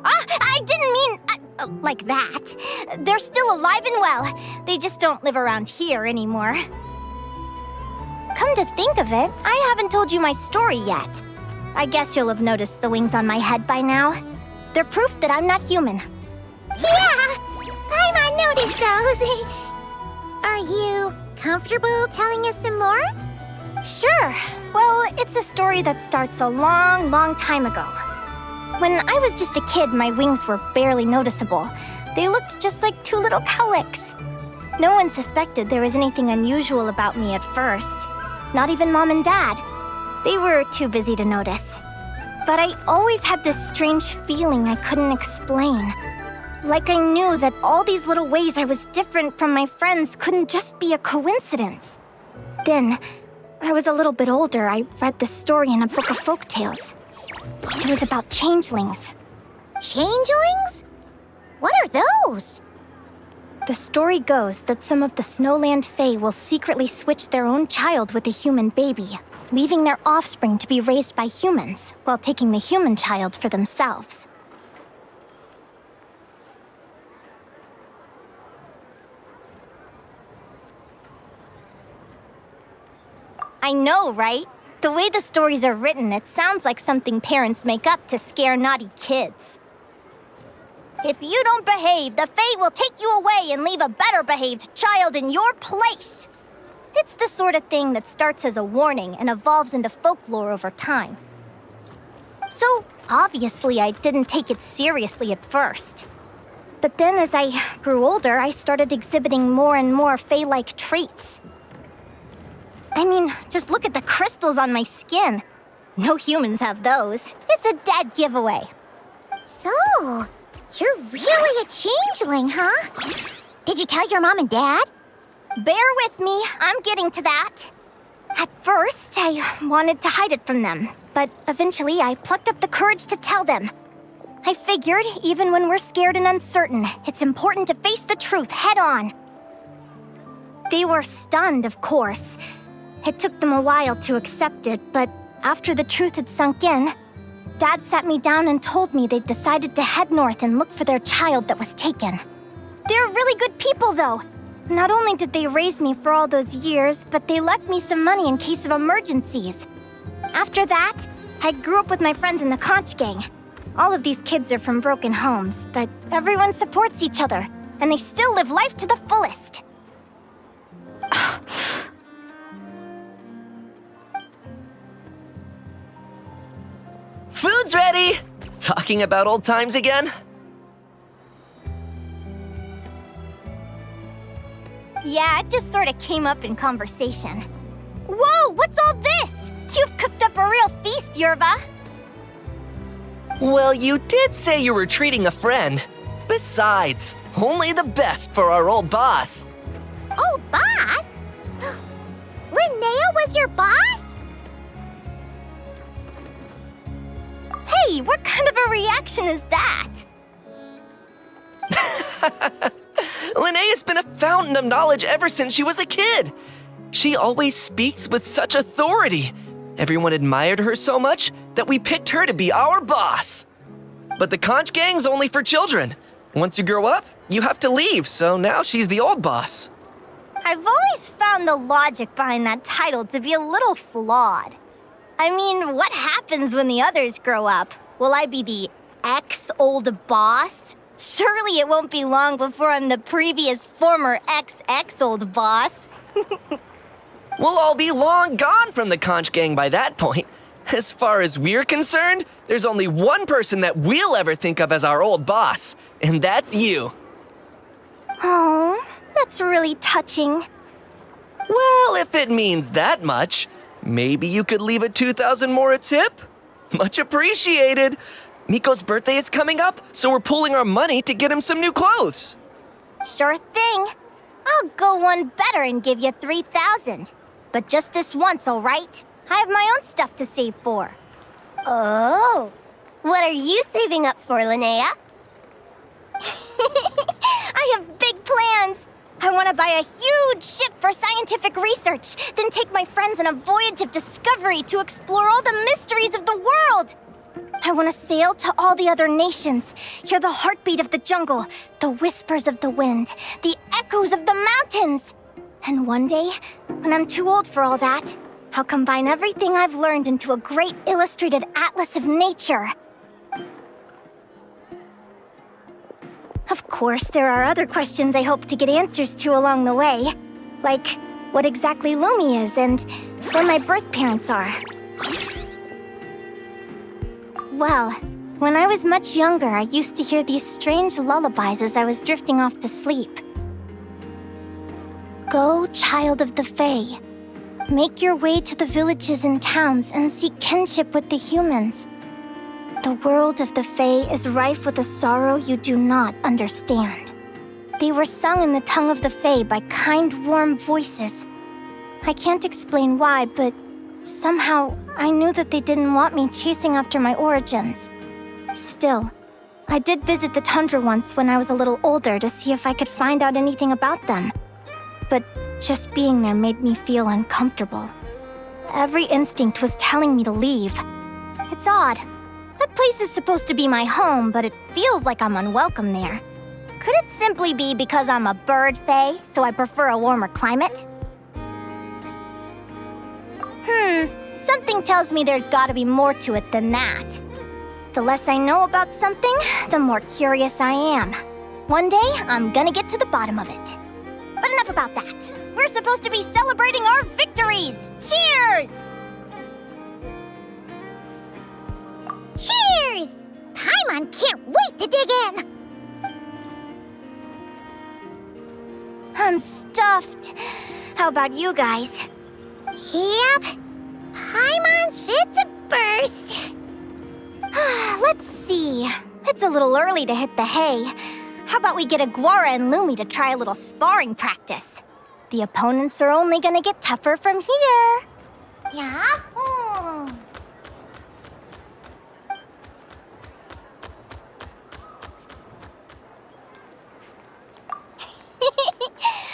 I didn't mean like that. They're still alive and well. They just don't live around here anymore. Come to think of it, I haven't told you my story yet. I guess you'll have noticed the wings on my head by now. They're proof that I'm not human. Yeah! Paimon noticed those. Are you comfortable telling us some more? Sure. Well, it's a story that starts a long, long time ago. When I was just a kid, my wings were barely noticeable. They looked just like two little cowlicks. No one suspected there was anything unusual about me at first. Not even Mom and Dad. They were too busy to notice. But I always had this strange feeling I couldn't explain. Like I knew that all these little ways I was different from my friends couldn't just be a coincidence. Then, I was a little bit older, I read this story in a book of folktales. It was about changelings. Changelings? What are those? The story goes that some of the Snowland Fae will secretly switch their own child with a human baby, leaving their offspring to be raised by humans, while taking the human child for themselves. I know, right? The way the stories are written, it sounds like something parents make up to scare naughty kids. If you don't behave, the Fae will take you away and leave a better-behaved child in your place. It's the sort of thing that starts as a warning and evolves into folklore over time. So, obviously, I didn't take it seriously at first. But then as I grew older, I started exhibiting more and more Fae-like traits. I mean, just look at the crystals on my skin. No humans have those. It's a dead giveaway. So, you're really a changeling, huh? Did you tell your mom and dad? Bear with me, I'm getting to that. At first, I wanted to hide it from them, but eventually I plucked up the courage to tell them. I figured, even when we're scared and uncertain, it's important to face the truth head on. They were stunned, of course. It took them a while to accept it, but after the truth had sunk in, Dad sat me down and told me they'd decided to head north and look for their child that was taken. They're really good people, though. Not only did they raise me for all those years, but they left me some money in case of emergencies. After that, I grew up with my friends in the conch gang. All of these kids are from broken homes, but everyone supports each other, and they still live life to the fullest. Food's ready! Talking about old times again? Yeah, it just sort of came up in conversation. Whoa, what's all this? You've cooked up a real feast, Yerva. Well, you did say you were treating a friend. Besides, only the best for our old boss. Old boss? Linnea was your boss? Hey, what kind of a reaction is that? Linnea's been a fountain of knowledge ever since she was a kid. She always speaks with such authority. Everyone admired her so much that we picked her to be our boss. But the conch gang's only for children. Once you grow up, you have to leave, so now she's the old boss. I've always found the logic behind that title to be a little flawed. I mean, what happens when the others grow up? Will I be the ex-old boss? Surely it won't be long before I'm the previous former ex-old boss. We'll all be long gone from the conch gang by that point. As far as we're concerned, there's only one person that we'll ever think of as our old boss, and that's you. Oh, that's really touching. Well, if it means that much, maybe you could leave a 2,000 more a tip? Much appreciated. Miko's birthday is coming up, so we're pooling our money to get him some new clothes. Sure thing. I'll go one better and give you 3,000. But just this once, all right? I have my own stuff to save for. Oh. What are you saving up for, Linnea? I have big plans. I want to buy a huge ship for scientific research, then take my friends on a voyage of discovery to explore all the mysteries of the world. I want to sail to all the other nations, hear the heartbeat of the jungle, the whispers of the wind, the echoes of the mountains. And one day, when I'm too old for all that, I'll combine everything I've learned into a great illustrated atlas of nature. Of course, there are other questions I hope to get answers to along the way. Like, what exactly Lumi is and where my birth parents are. Well, when I was much younger, I used to hear these strange lullabies as I was drifting off to sleep. Go, child of the Fae. Make your way to the villages and towns and seek kinship with the humans. The world of the Fae is rife with a sorrow you do not understand. They were sung in the tongue of the Fae by kind, warm voices. I can't explain why, but somehow I knew that they didn't want me chasing after my origins. Still, I did visit the tundra once when I was a little older to see if I could find out anything about them. But just being there made me feel uncomfortable. Every instinct was telling me to leave. It's odd. That place is supposed to be my home, but it feels like I'm unwelcome there. Could it simply be because I'm a bird fae, so I prefer a warmer climate? Something tells me there's gotta be more to it than that. The less I know about something, the more curious I am. One day, I'm gonna get to the bottom of it. But enough about that. We're supposed to be celebrating our victories! Cheers! Cheers! Paimon can't wait to dig in! I'm stuffed. How about you guys? Yep. Paimon's fit to burst. Let's see. It's a little early to hit the hay. How about we get Aguara and Lumi to try a little sparring practice? The opponents are only gonna get tougher from here. Yahoo!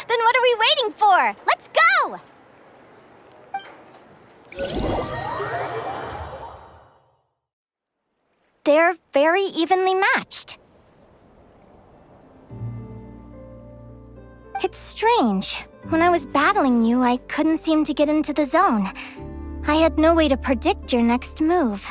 Then what are we waiting for? Let's go! They're very evenly matched. It's strange. When I was battling you, I couldn't seem to get into the zone. I had no way to predict your next move.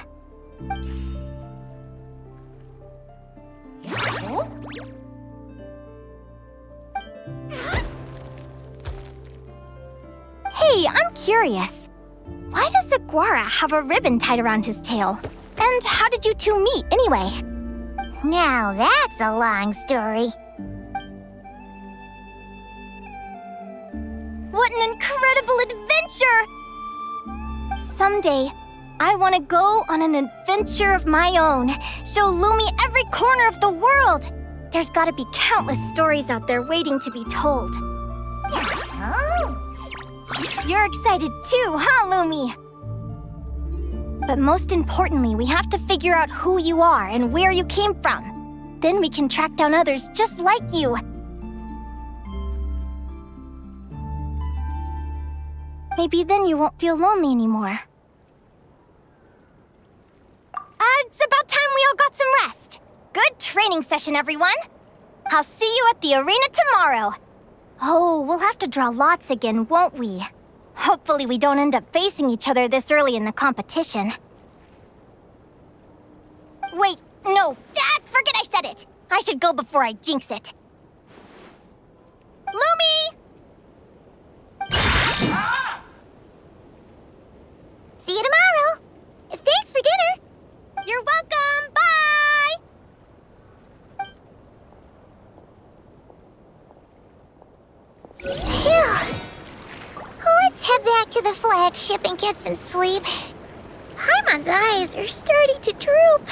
Hey, I'm curious. Why does Aguara have a ribbon tied around his tail? And how did you two meet, anyway? Now that's a long story. What an incredible adventure! Someday, I want to go on an adventure of my own. Show Lumi every corner of the world. There's gotta be countless stories out there waiting to be told. Oh. You're excited too, huh, Lumi? But most importantly, we have to figure out who you are and where you came from. Then we can track down others just like you. Maybe then you won't feel lonely anymore. It's about time we all got some rest. Good training session, everyone. I'll see you at the arena tomorrow. Oh, we'll have to draw lots again, won't we? Hopefully we don't end up facing each other this early in the competition. Wait, no, forget I said it. I should go before I jinx it. Lumi! See you tomorrow. Thanks for dinner. You're welcome. Bye! Phew. Let's head back to the flagship and get some sleep. Paimon's eyes are starting to droop.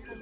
The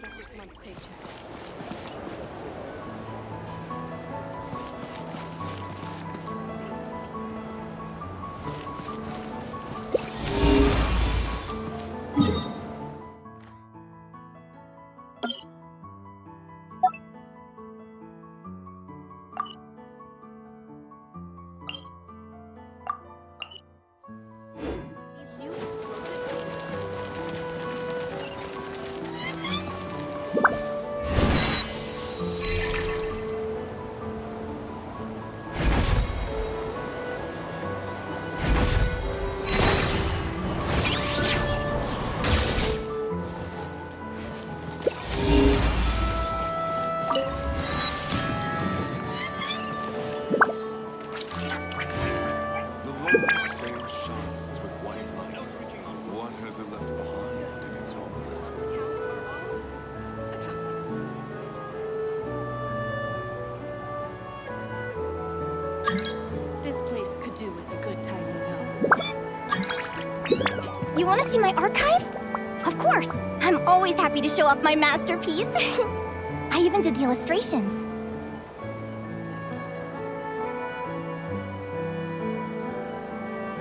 lonely sail shines with white light. What has it left behind in its homeland? This place could do with a good tidying up. You want to see my archive? Of course! I'm always happy to show off my masterpiece. I even did the illustrations.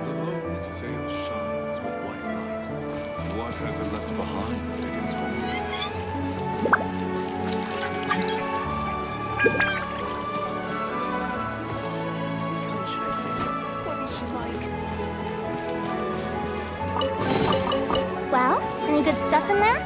The lonely sail shines with white light. What has it left behind in its homeland? Well, any good stuff in there?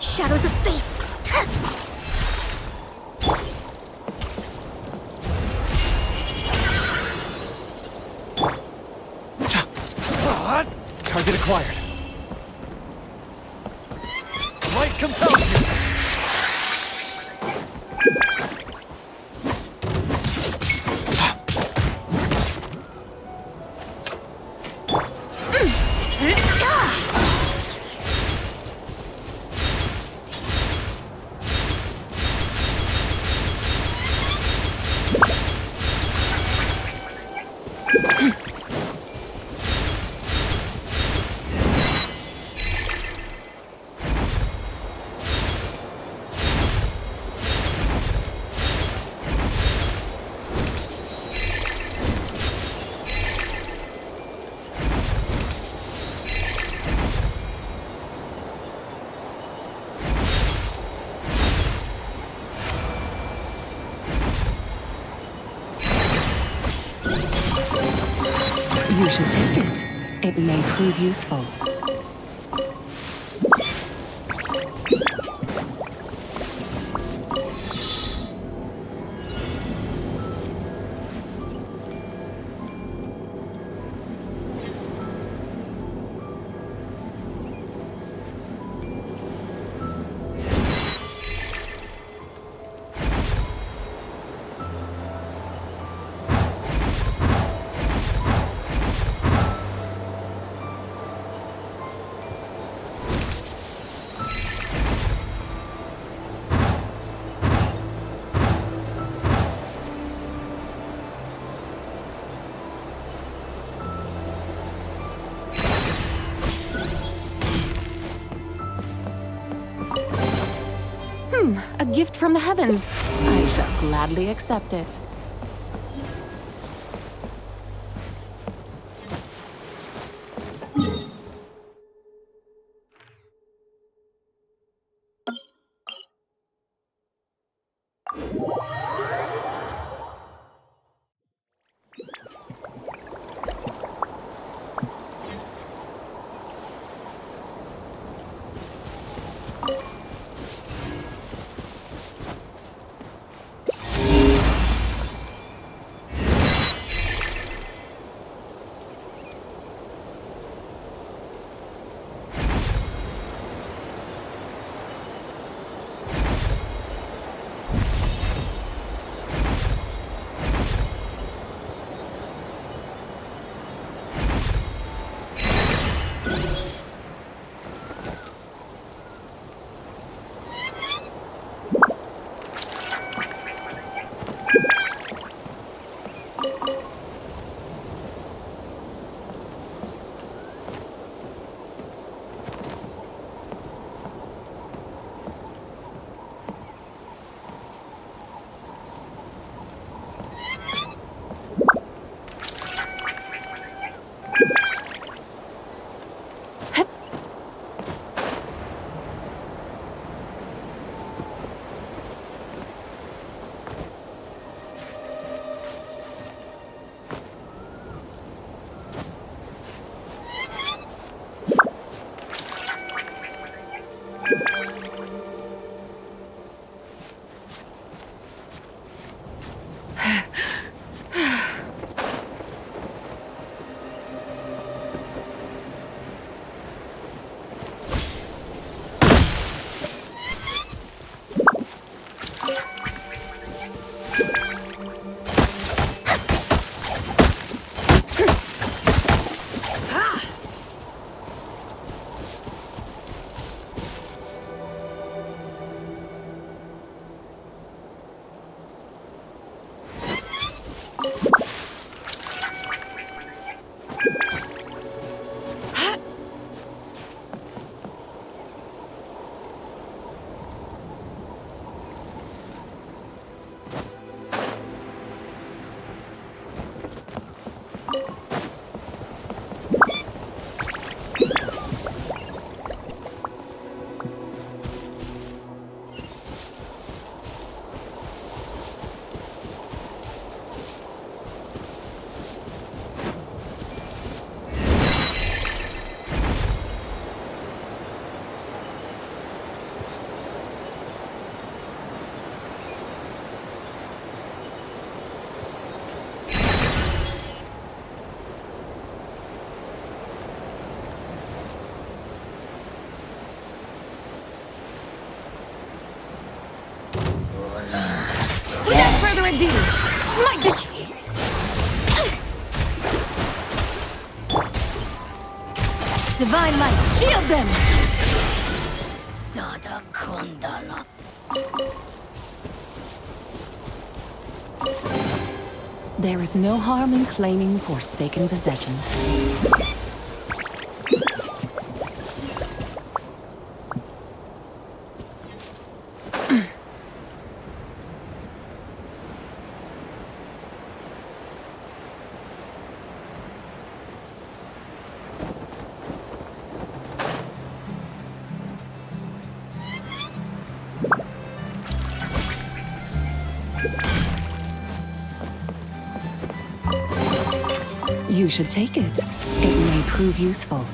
Shadows of Fate! Target acquired. Light compels you. You should take it. It may prove useful. A gift from the heavens. I shall gladly accept it. Without further ado, smite the... Divine light, shield them! There is no harm in claiming forsaken possessions. You should take it. It may prove useful.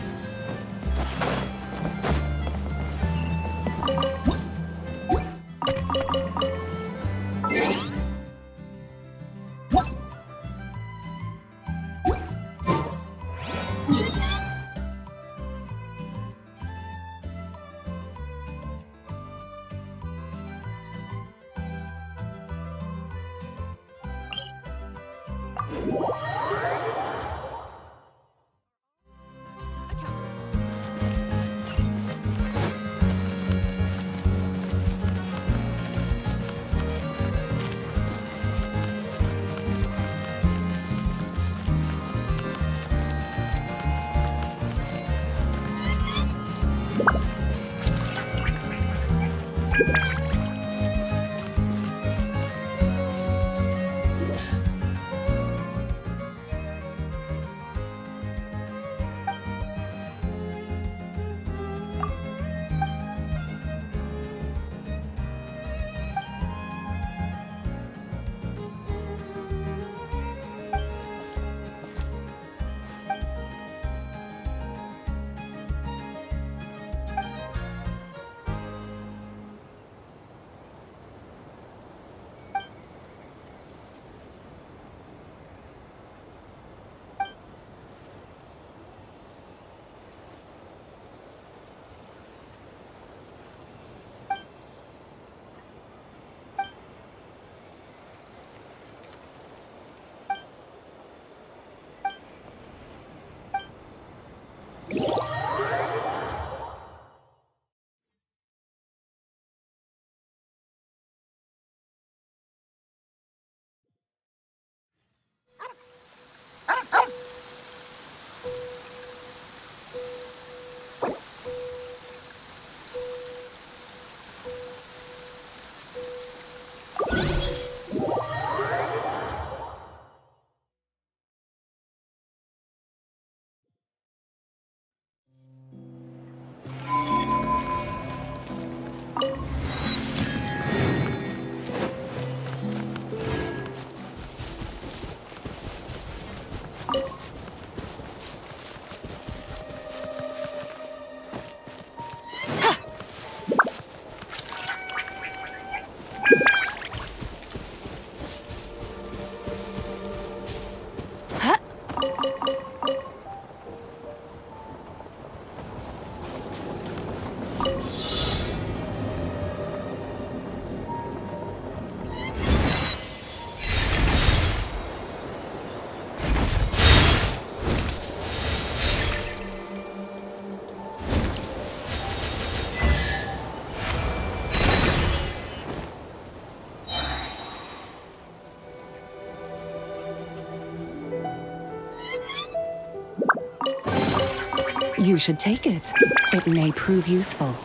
You should take it. It may prove useful.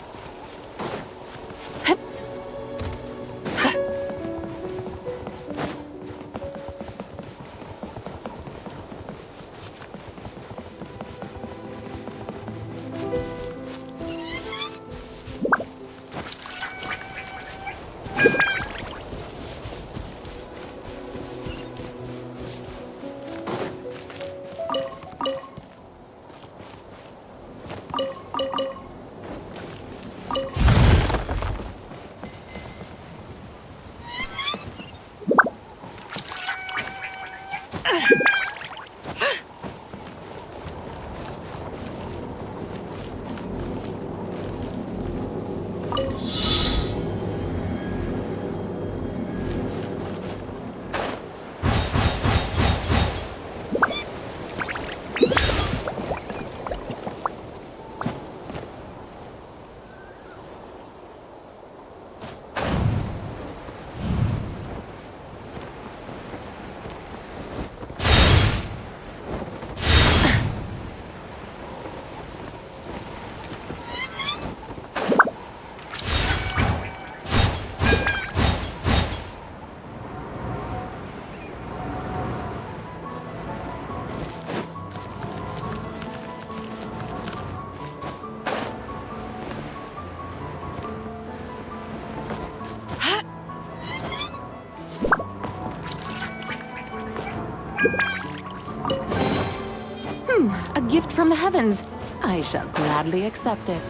A gift from the heavens. I shall gladly accept it.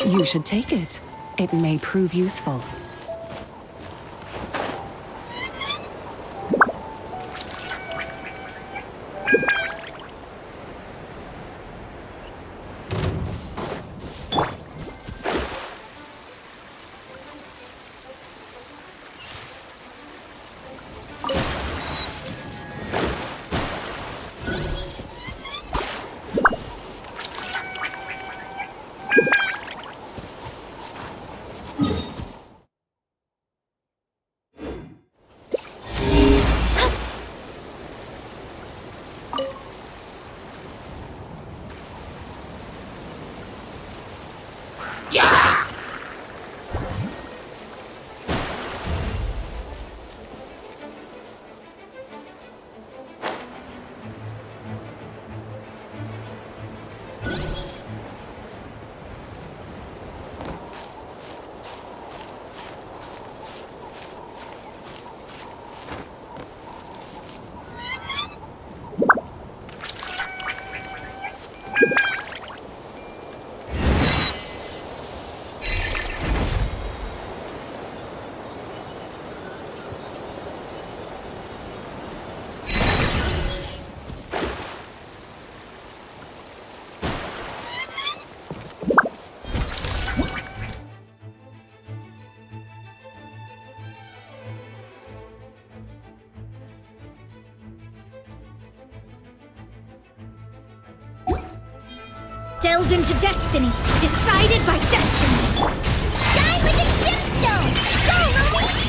You should take it. It may prove useful. Delved into destiny, decided by destiny. Die with the gemstone! Go, Lumi!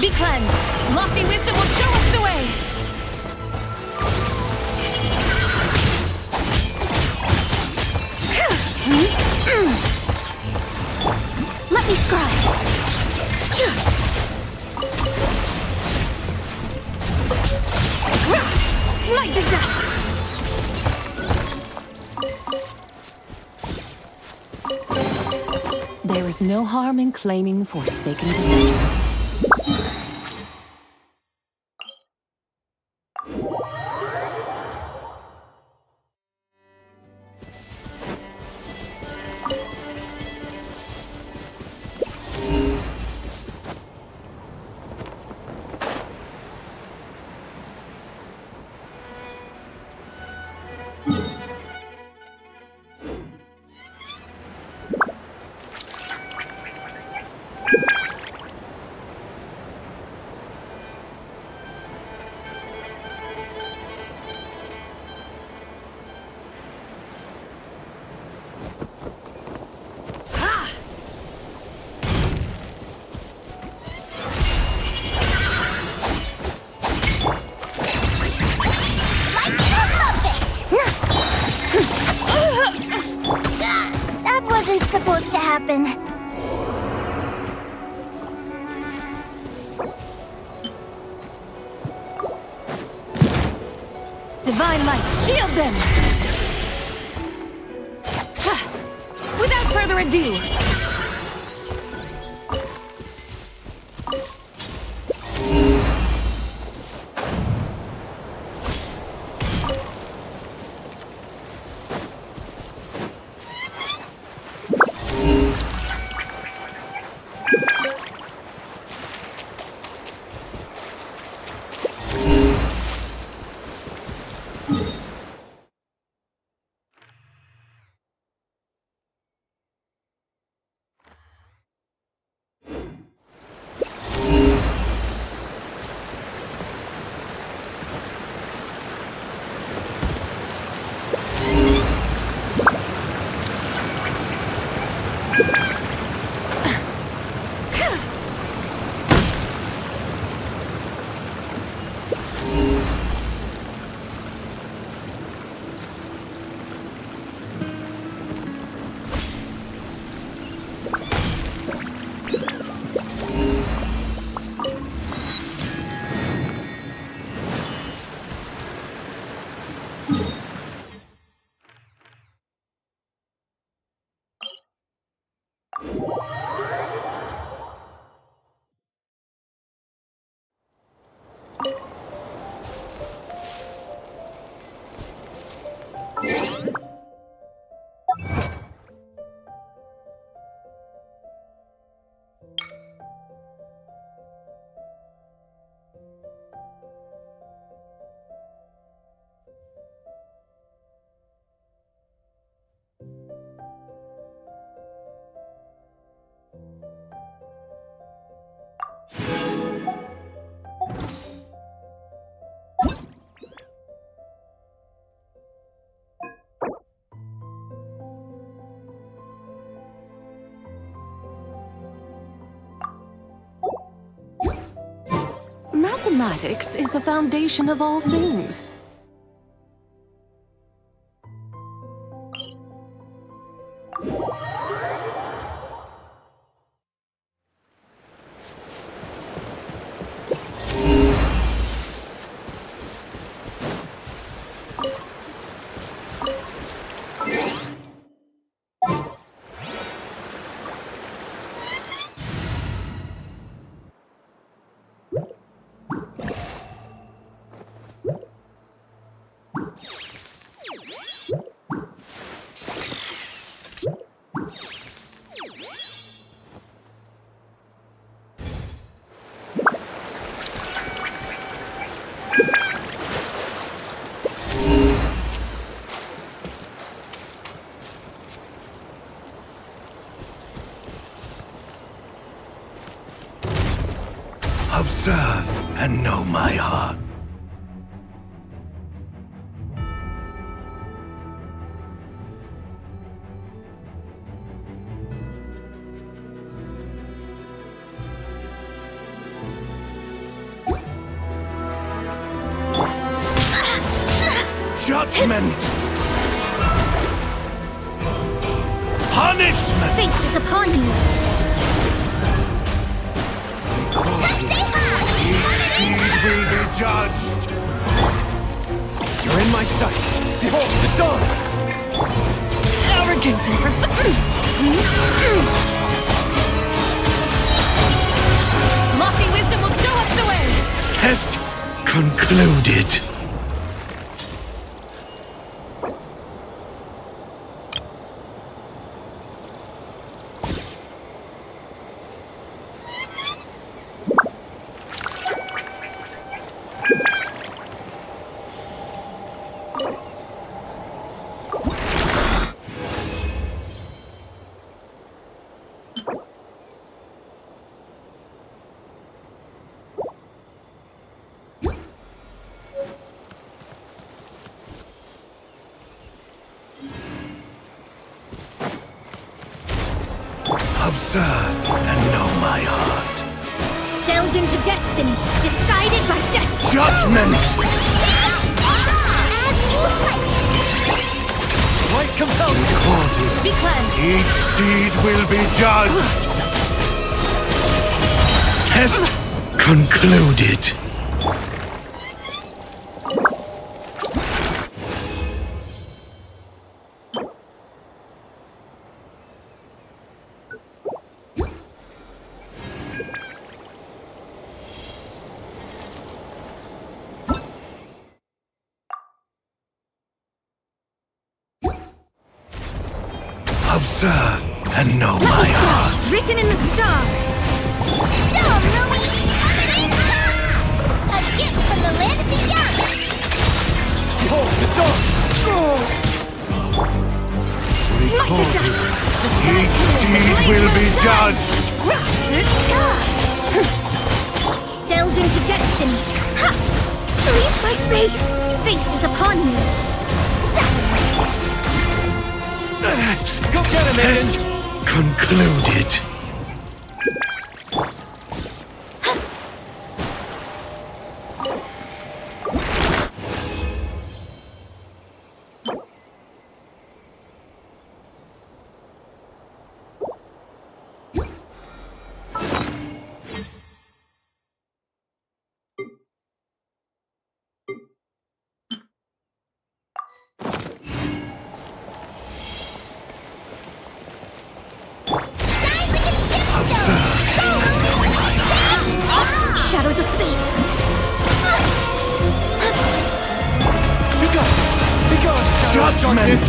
Be cleansed. Lofty wisdom will show us the way. Let me scribe. Smite the dust. There is no harm in claiming forsaken possessions. That wasn't supposed to happen. Divine light, shield them! Without further ado, mathematics is the foundation of all things. Observe and know my heart. Judgment! Punishment! Fate is upon you. Each deed will be judged! You're in my sights! Behold, the dawn! Arrogant and lofty wisdom will show us the way! Test concluded. Observe and know my heart. Delve into destiny, decided by destiny. Judgment! As you like. Light compels you. Recorded. Be cleansed. Each deed will be judged. Test concluded. Observe and know my heart. Written in the stars. So, Louis! A gift from the land beyond. Behold the dawn. Recorded. Each deed will be judged. Delve into destiny. Leave my space. Fate is upon you. Go get him, Test Aiden. concluded. Shadows of fate. You got this. Be gone, shadow of Judgment! darkness.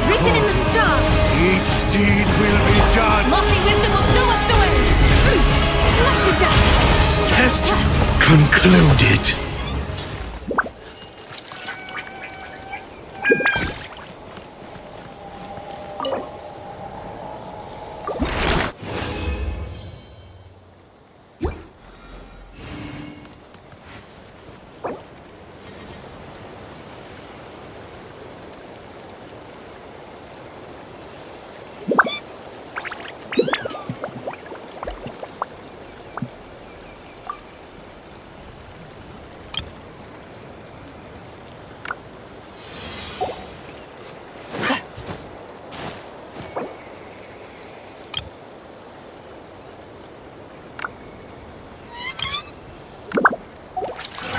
Written in the stars. Each deed will be judged. Lofty wisdom will show us the way. Like the dust. Test concluded.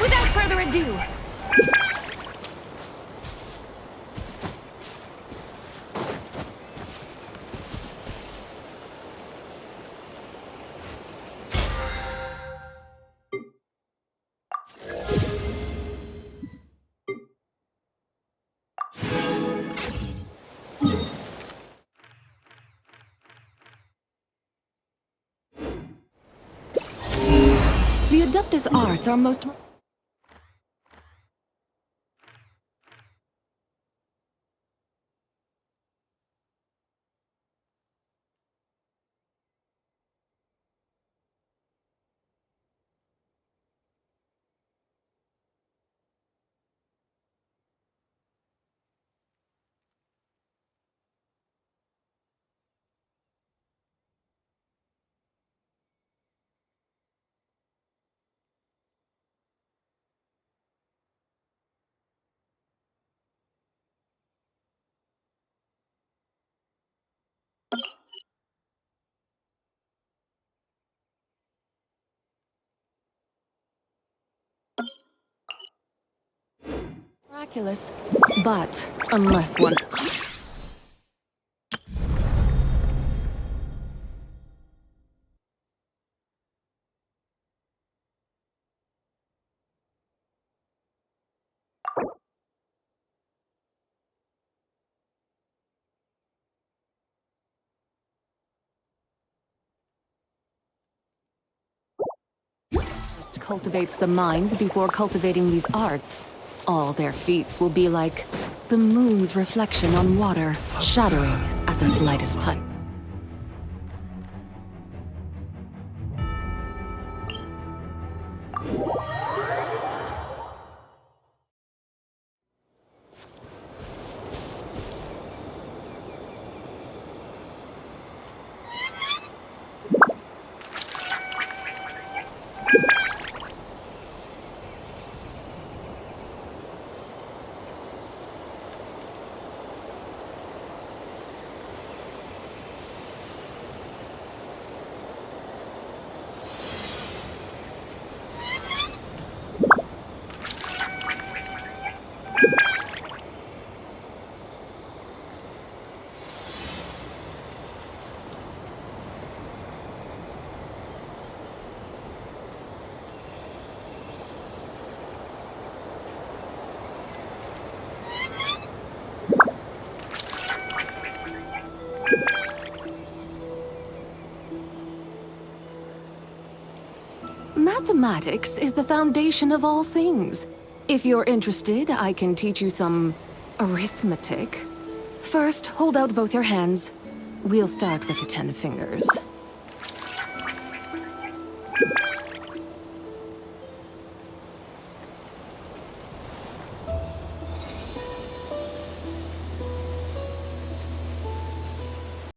Without further ado, the Adeptus arts are most... miraculous. But unless one... first cultivates the mind before cultivating these arts, all their feats will be like the moon's reflection on water, shattering at the slightest touch. Mathematics is the foundation of all things. If you're interested, I can teach you some arithmetic. First, hold out both your hands. We'll start with the 10 fingers.